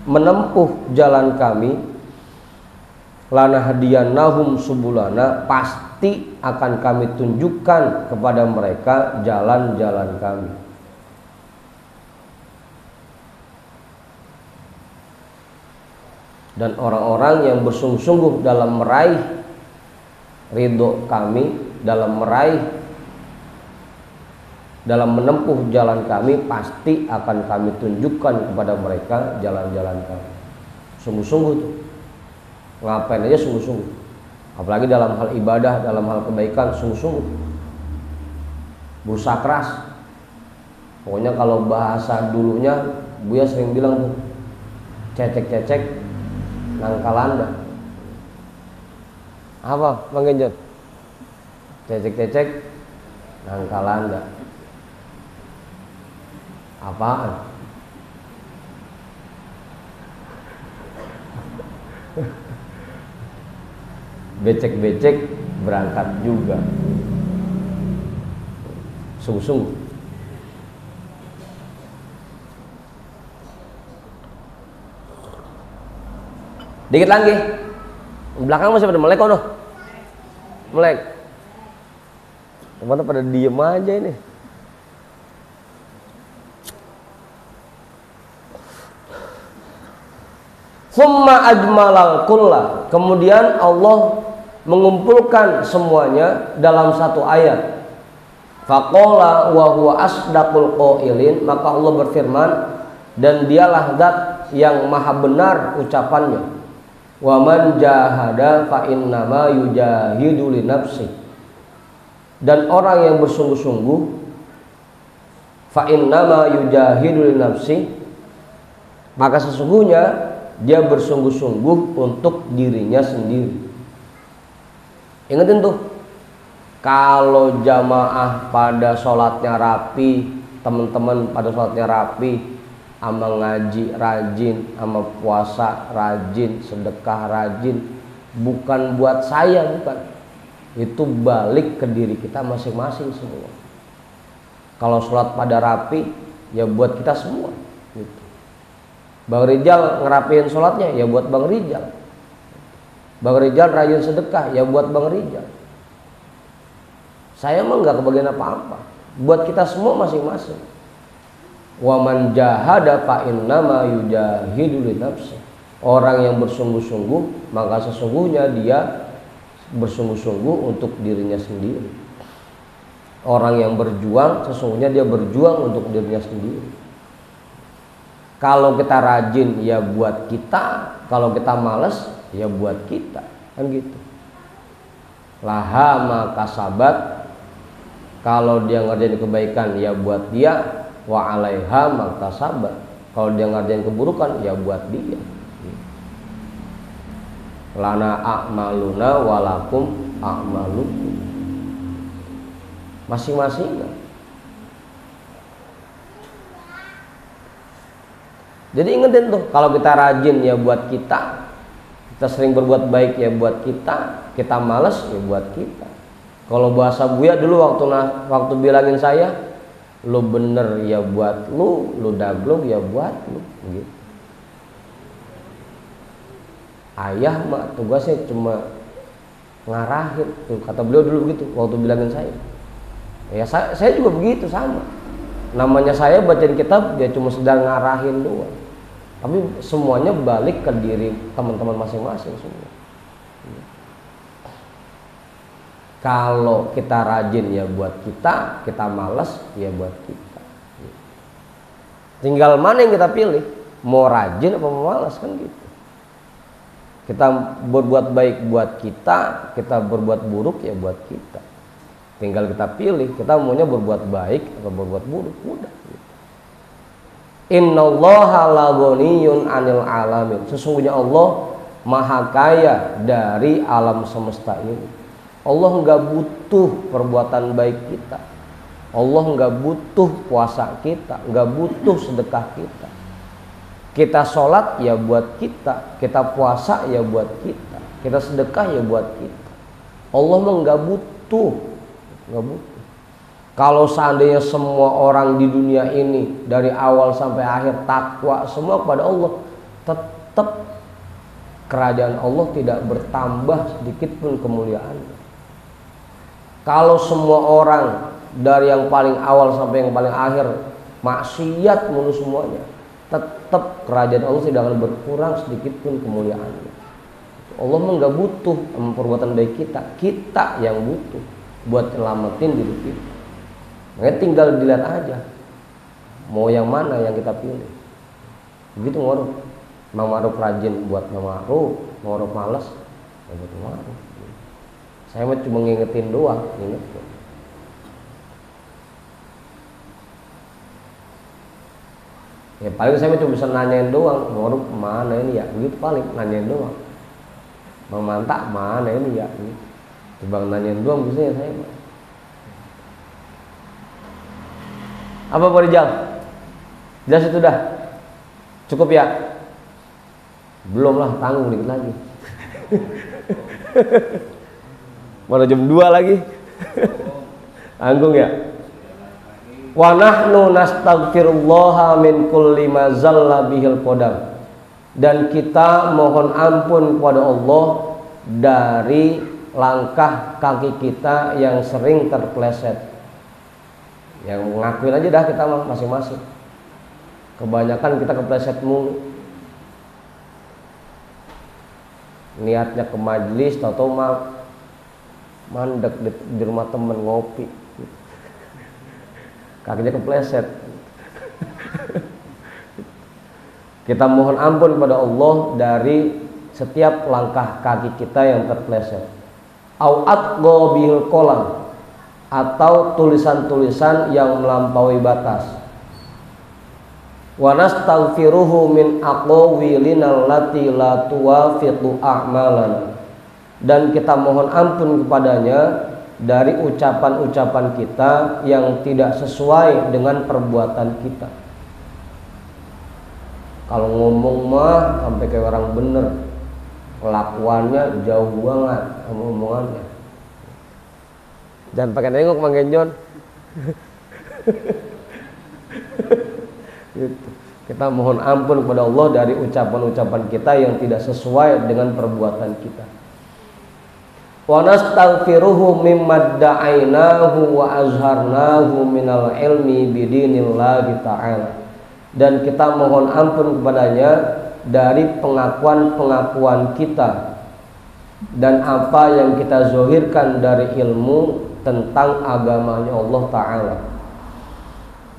Speaker 1: menempuh jalan kami, lanahdiyannahum subulana, pasti akan kami tunjukkan kepada mereka jalan-jalan kami. Dan orang-orang yang bersungguh-sungguh dalam meraih ridho kami, dalam menempuh jalan kami, pasti akan kami tunjukkan kepada mereka jalan-jalan kami. Sungguh-sungguh tuh, ngapain aja sungguh-sungguh, apalagi dalam hal ibadah, dalam hal kebaikan, sungguh-sungguh, berusaha keras. Pokoknya kalau bahasa dulunya Buya sering bilang tuh, cecek-cecek nangkalanda. Apa Bang Genjot? Cecek-cecek nangkalanda. Apaan? Becek-becek berangkat juga. Sungguh-sungguh. Dikit lagi. Belakang masih pada melek kono. Melek. Kemana pada diem aja ini. Summa ajmalal kulla, kemudian Allah mengumpulkan semuanya dalam satu ayat. Faqala wa huwa asdaqul qailin, maka Allah berfirman, dan dialah zat yang maha benar ucapannya. Wa man jahada fa innama yujahidu li nafsi, dan orang yang bersungguh-sungguh, fa innama yujahidu li nafsi, maka sesungguhnya dia bersungguh-sungguh untuk dirinya sendiri. Ingetin tuh, kalau jamaah pada sholatnya rapi, teman-teman pada sholatnya rapi, sama ngaji rajin, sama puasa rajin, sedekah rajin, bukan buat saya, bukan. Itu balik ke diri kita masing-masing semua. Kalau sholat pada rapi, ya buat kita semua gitu. Bang Rijal ngerapiin sholatnya, ya buat Bang Rijal. Bang Rijal rajin sedekah, ya buat Bang Rijal. Saya mah nggak kebagian apa-apa, buat kita semua masing-masing. Wa man jahada fa innama yujahidu li nafsi. Orang yang bersungguh-sungguh, maka sesungguhnya dia bersungguh-sungguh untuk dirinya sendiri. Orang yang berjuang, sesungguhnya dia berjuang untuk dirinya sendiri. Kalau kita rajin, ya buat kita. Kalau kita malas, ya buat kita. Kan gitu. Laha ma kasabat, kalau dia ngerjain kebaikan, ya buat dia. Wa alaiha ma kasabat, kalau dia ngerjain keburukan, ya buat dia. Lana a'maluna walakum a'malukum, masing-masing. Jadi ingetin tuh, kalau kita rajin ya buat kita sering berbuat baik ya buat kita malas ya buat kita. Kalau bahasa Buya dulu waktu bilangin saya, lu bener ya buat lu daglog ya buat lu gitu. Ayah mah tugasnya cuma ngarahin tuh, kata beliau dulu begitu waktu bilangin saya. Ya saya juga begitu sama. Namanya saya bacain kitab ya cuma sedang ngarahin doang. Tapi semuanya balik ke diri teman-teman masing-masing semua. Kalau kita rajin ya buat kita malas ya buat kita. Tinggal mana yang kita pilih, mau rajin apa mau malas, kan gitu. Kita berbuat baik buat kita, kita berbuat buruk ya buat kita. Tinggal kita pilih, kita maunya berbuat baik atau berbuat buruk, udah. Innallaha la ghaniyun 'anil alamin. Sesungguhnya Allah maha kaya dari alam semesta ini. Allah nggak butuh perbuatan baik kita. Allah nggak butuh puasa kita, nggak butuh sedekah kita. Kita sholat ya buat kita, kita puasa ya buat kita, kita sedekah ya buat kita. Allah mah nggak butuh, nggak butuh. Kalau seandainya semua orang di dunia ini dari awal sampai akhir takwa semua kepada Allah, tetap kerajaan Allah tidak bertambah sedikit pun kemuliaannya. Kalau semua orang dari yang paling awal sampai yang paling akhir maksiat mulu semuanya, tetap kerajaan Allah tidak akan berkurang sedikit pun kemuliaannya. Allah mah nggak butuh perbuatan baik kita, kita yang butuh buat nyelamatin diri kita. Makanya tinggal dilihat aja mau yang mana yang kita pilih. Begitu Ma'ruf. Mang Ma'ruf rajin buat Mang Ma'ruf malas buat Mang Ma'ruf. Saya mah cuma ngingetin doang, ngingetin. Ya paling saya cuma bisa nanyain doang, Ma'ruf mana ini ya, gitu paling nanyain doang. Mang Manta mana ini ya, gitu. Coba nanyain doang bisa ya saya mah. Apa Pak Rijal? Jelas itu dah? Cukup ya? Belum lah, tanggung dikit lagi. Mana jam 2 lagi? Tanggung ya? Wa nahnu nastaghfirullaha min kulli ma zalla bihil qadam. Dan kita mohon ampun kepada Allah dari langkah kaki kita yang sering terpleset. Yang ngakuin aja dah kita masing-masing. Kebanyakan kita kepleset mulu. Niatnya ke majelis, tau-tau mandek di rumah temen ngopi. Kakinya kepleset. Kita mohon ampun kepada Allah dari setiap langkah kaki kita yang terpleset. Au atgha bil qalam, atau tulisan-tulisan yang melampaui batas. Wa nastaghfiruhu min aqwilina allati la tuwafiqu a'malana. Dan kita mohon ampun kepadanya dari ucapan-ucapan kita yang tidak sesuai dengan perbuatan kita. Kalau ngomong mah sampai kayak orang bener, kelakuannya jauh banget sama omongannya. Jangan pakai nengok Mang Genjon. Gitu. Kita mohon ampun kepada Allah dari ucapan-ucapan kita yang tidak sesuai dengan perbuatan kita. Wa nastaghfiruhu mimma da'ainahu wa azharnahu minal ilmi bidinillahi ta'ala. Dan kita mohon ampun kepadanya dari pengakuan-pengakuan kita dan apa yang kita zahirkan dari ilmu tentang agamanya Allah Ta'ala.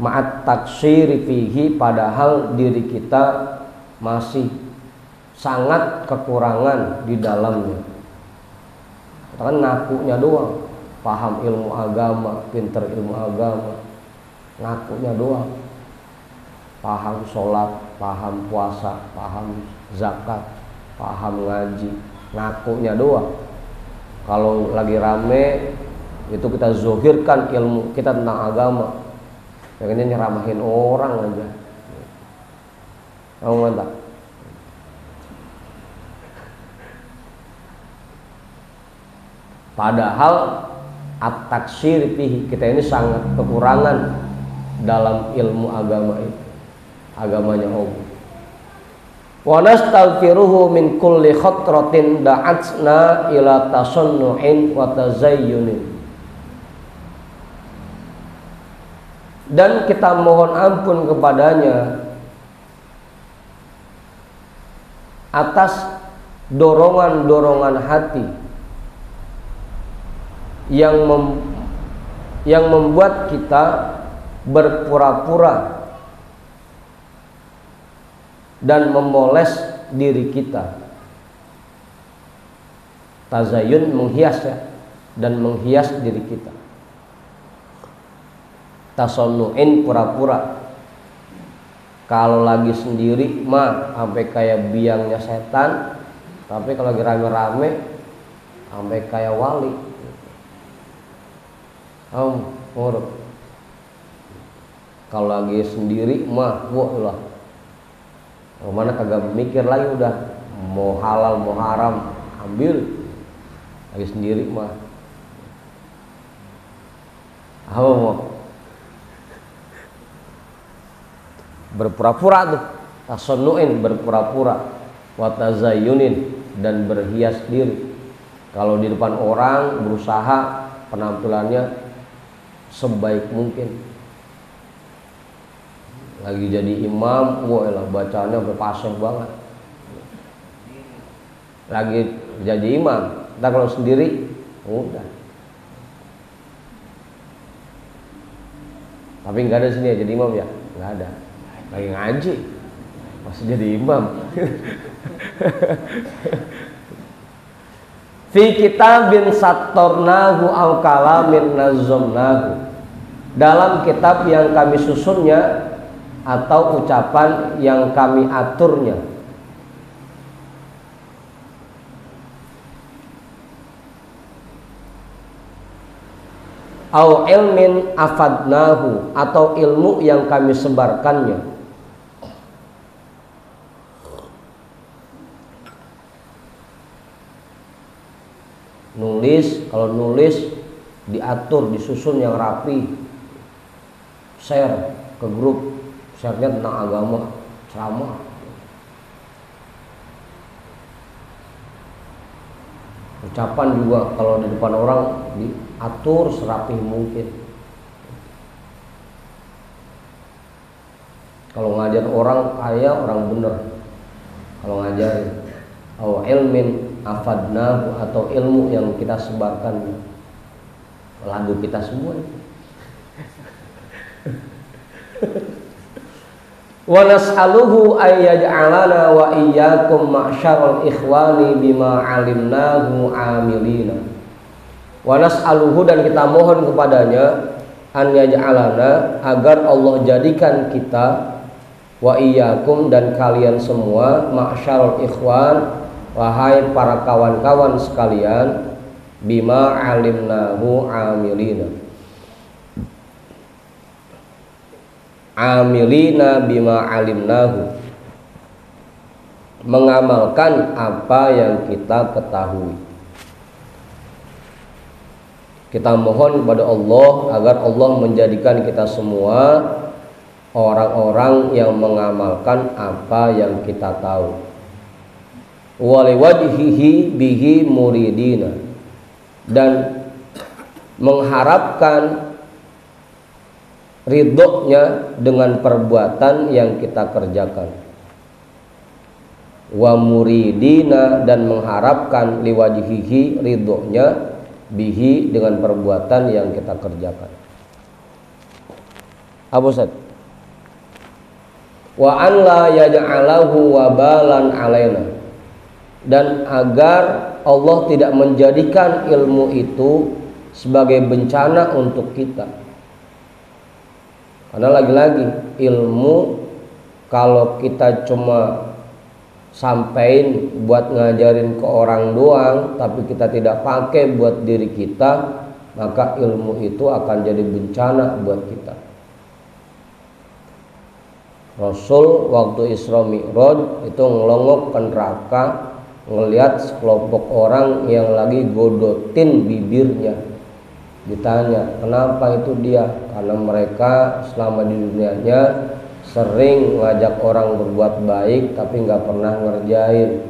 Speaker 1: Ma'at taksiri fihi, padahal diri kita masih sangat kekurangan di dalamnya. Kita kan ngakunya doang, paham ilmu agama, pinter ilmu agama, ngakunya doang. Paham sholat, paham puasa, paham zakat, paham ngaji, ngakunya doang. Kalau lagi rame itu kita zohirkan ilmu kita tentang agama, pengennya nyeramahin orang aja. Kamu mantap. Padahal at-taksir fihi, kita ini sangat kekurangan dalam ilmu agama itu, agamanya Allah. Wa nastaghfiruhu min kulli khatratin da'atsna ila tasannu'in wa tazayyunin. Dan kita mohon ampun kepadanya atas dorongan-dorongan hati yang membuat kita berpura-pura dan memoles diri kita Tazayun menghias ya, dan menghias diri kita. Tasonnu'in pura-pura. Kalau lagi sendiri mah sampai kayak biangnya setan, tapi kalau lagi rame-rame sampai kayak wali. Kalau lagi sendiri mah wah lah, mana kagak mikir lagi, udah mau halal mau haram ambil. Lagi sendiri mah mau berpura-pura tuh, tasonnu'in berpura-pura, wa tazayyunin dan berhias diri. Kalau di depan orang berusaha penampilannya sebaik mungkin. Lagi jadi imam, wah lah bacaannya berpasang banget. Lagi jadi imam, kita kalau sendiri udah. Tapi nggak ada sini ya jadi imam ya, nggak ada. Lagi ngaji masih jadi imam. Fi kitabin sattornahu aw kalamin nazzamnahu, dalam kitab yang kami susunnya atau ucapan yang kami aturnya. Au ilmin afadnahu, atau ilmu yang kami sebarkannya. Nulis, kalau nulis diatur, disusun yang rapi, share ke grup, share-nya tentang agama, ceramah. Ucapan juga kalau di depan orang diatur serapih mungkin. Kalau ngajar orang kaya, orang bener. Kalau ngajarin, au ilmin afadnahu, atau ilmu yang kita sebarkan, lagu kita semua. Wa nas'aluhu ay yaj'alana wa iyyakum ma'syaral ikhwani bima 'alimnahu 'amilina. Wa nas'aluhu, dan kita mohon kepadanya, an yaj'alana, agar Allah jadikan kita, wa iyyakum, dan kalian semua, ma'syaral ikhwan, wahai para kawan-kawan sekalian, bima 'alimnahu 'amilina. Amilina bima alimnahu, mengamalkan apa yang kita ketahui. Kita mohon kepada Allah agar Allah menjadikan kita semua orang-orang yang mengamalkan apa yang kita tahu. Waliwajhihi bihi muridina, dan mengharapkan ridhonya dengan perbuatan yang kita kerjakan. Wa muridina, dan mengharapkan liwajhihi, ridhonya, bihi, dengan perbuatan yang kita kerjakan. Abu Ustaz, wa an la yaj'alahu wabalan alaina, dan agar Allah tidak menjadikan ilmu itu sebagai bencana untuk kita. Karena lagi-lagi ilmu kalau kita cuma sampein buat ngajarin ke orang doang, tapi kita tidak pakai buat diri kita, maka ilmu itu akan jadi bencana buat kita. Rasul waktu Isra Mi'raj itu ngelongok ke neraka, ngelihat sekelompok orang yang lagi godotin bibirnya. Ditanya, kenapa itu dia? Karena mereka selama di dunianya sering ngajak orang berbuat baik tapi nggak pernah ngerjain.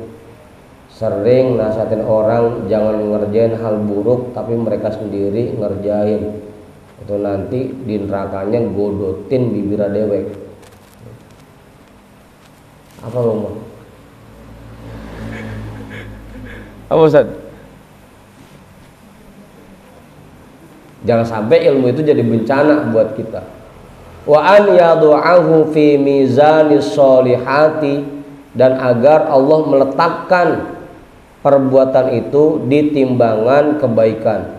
Speaker 1: Sering nasihatin orang jangan ngerjain hal buruk tapi mereka sendiri ngerjain. Itu nanti di nerakanya godotin bibir dewek. Apa ngomong? Apa Ustaz? Jangan sampai ilmu itu jadi bencana buat kita. Wa an yadu'ahu fi mizanis solihati, dan agar Allah meletakkan perbuatan itu di timbangan kebaikan.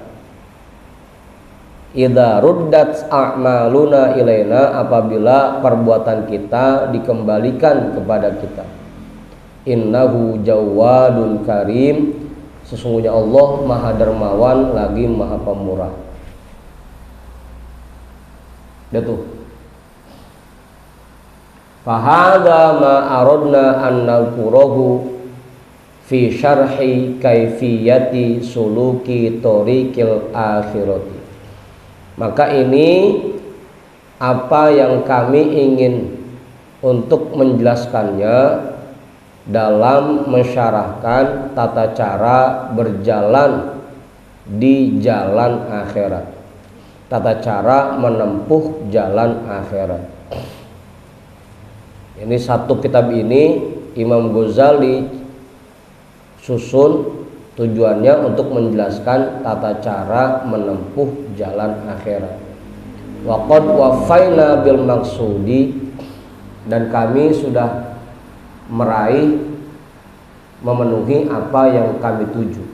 Speaker 1: Idza ruddat a'maluna ilaina, apabila perbuatan kita dikembalikan kepada kita. Innahu jawadun karim, sesungguhnya Allah Maha Dermawan lagi Maha Pemurah. Dah tuh. Fahadha ma aradna an nalqurahu fi syarhi kaifiyati suluki tariqil akhirati. Maka ini apa yang kami ingin untuk menjelaskannya dalam mensyarahkan tata cara berjalan di jalan akhirat, tata cara menempuh jalan akhirat. Ini satu kitab ini Imam Ghazali susun tujuannya untuk menjelaskan tata cara menempuh jalan akhirat. Wa qad wafaina bil maksudi, dan kami sudah meraih, memenuhi apa yang kami tuju.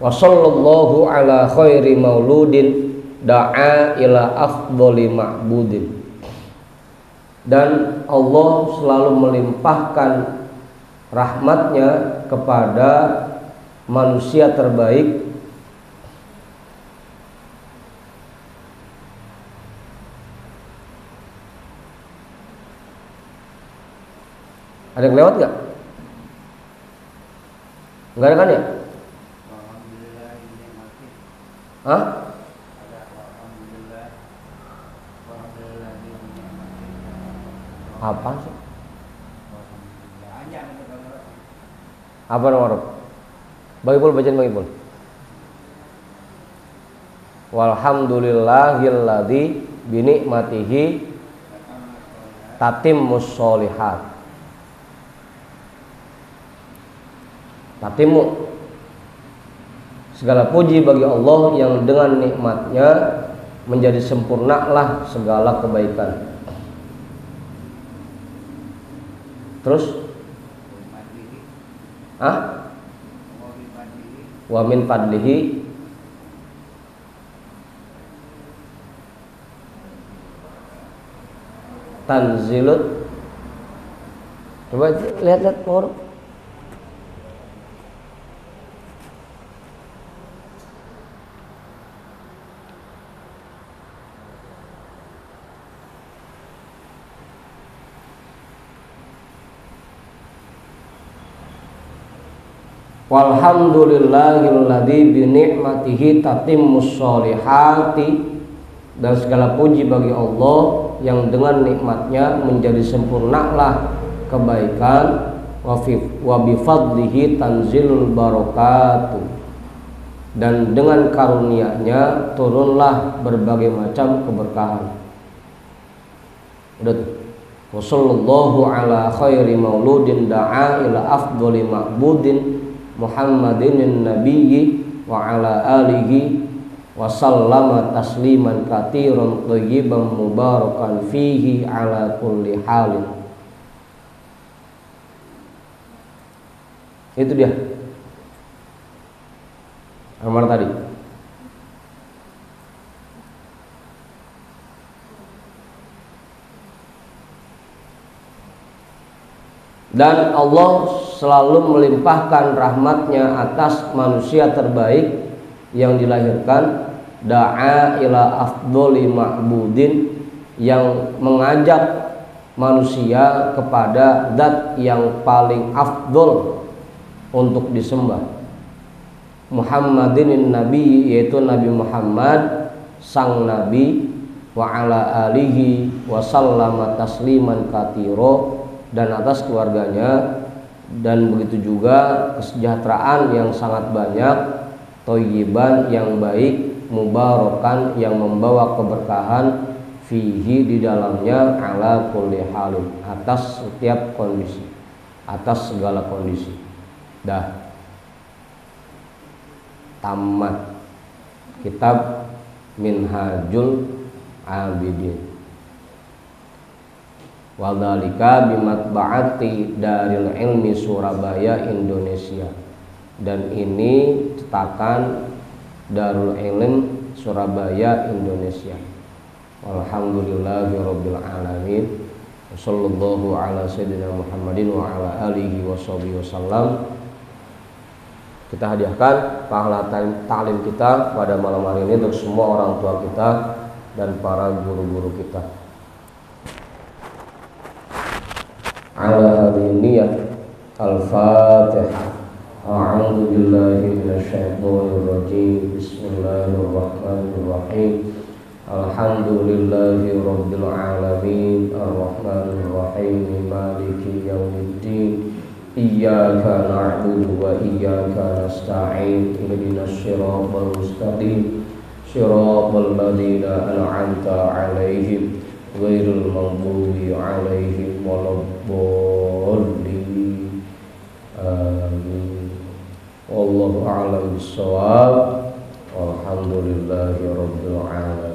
Speaker 1: Wa sallallahu ala khairi mauludin da'a ila afdhali ma'budin. Dan Allah selalu melimpahkan rahmatnya kepada manusia terbaik Ada yang lewat gak? Enggak ada kan ya? Hah? Apa sih? Apa nomor? Bagi pul bacaan bagi pul. Walhamdulillahilladzi binikmatihi tatimmus sholihat. Tatimmu, segala puji bagi Allah yang dengan nikmatnya menjadi sempurnalah segala kebaikan. Terus wa min fadlihi tanzilut. Coba lihat nomor. Walhamdulillahilladzi bi ni'matihi tatimmus sholihati, dan segala puji bagi Allah yang dengan nikmatnya menjadi sempurnalah kebaikan. Wa bi fadlihi tanzilul barakatuh, dan dengan karunia-Nya turunlah berbagai macam keberkahan. Udah tuh. Wassallallahu ala khairi mauludin da'a ila afdhali ma'budin Muhammadin nabiyyi wa ala alihi wa sallama tasliman katsiran thayyiban mubarakan fihi ala kulli halin. Itu dia nomor tadi. Dan Allah selalu melimpahkan rahmatnya atas manusia terbaik yang dilahirkan. Da'a ila afdhali ma'budin, yang mengajak manusia kepada zat yang paling afdol untuk disembah. Muhammadin nabi, yaitu Nabi Muhammad sang nabi, wa ala alihi wa sallama tasliman katsira, dan atas keluarganya, dan begitu juga kesejahteraan yang sangat banyak, thayyiban yang baik, mubarakan yang membawa keberkahan, fihi di dalamnya, ala kulli halin atas setiap kondisi, atas segala kondisi. Dah tamat kitab Minhajul abidin. Wadzalika bimatbaati Darul Ilmi Surabaya Indonesia, dan ini cetakan Darul Ilm Surabaya Indonesia. Alhamdulillahirabbil alamin. Wassallallahu ala sayyidina Muhammadin wa ala alihi washabihi wasallam. Kita hadiahkan pahala taklim kita pada malam hari ini untuk semua orang tua kita dan para guru-guru kita. Ala hadhihi niyyah al-Fatihah. A'udzu billahi minasyaitonir rajim. Bismillahirrahmanirrahim. Alhamdulillahi rabbil alamin. Arrahmanir rahim. Maliki yaumiddin. Iyyaka na'budu wa iyyaka nasta'in. Ihdinas siratal mustaqim. Shiratal ladzina an'amta 'alaihim ghairil maghdubi 'alaihim waladdallin. Amin. Wallahu a'lam bissawab. Walhamdulillahi rabbil alamin.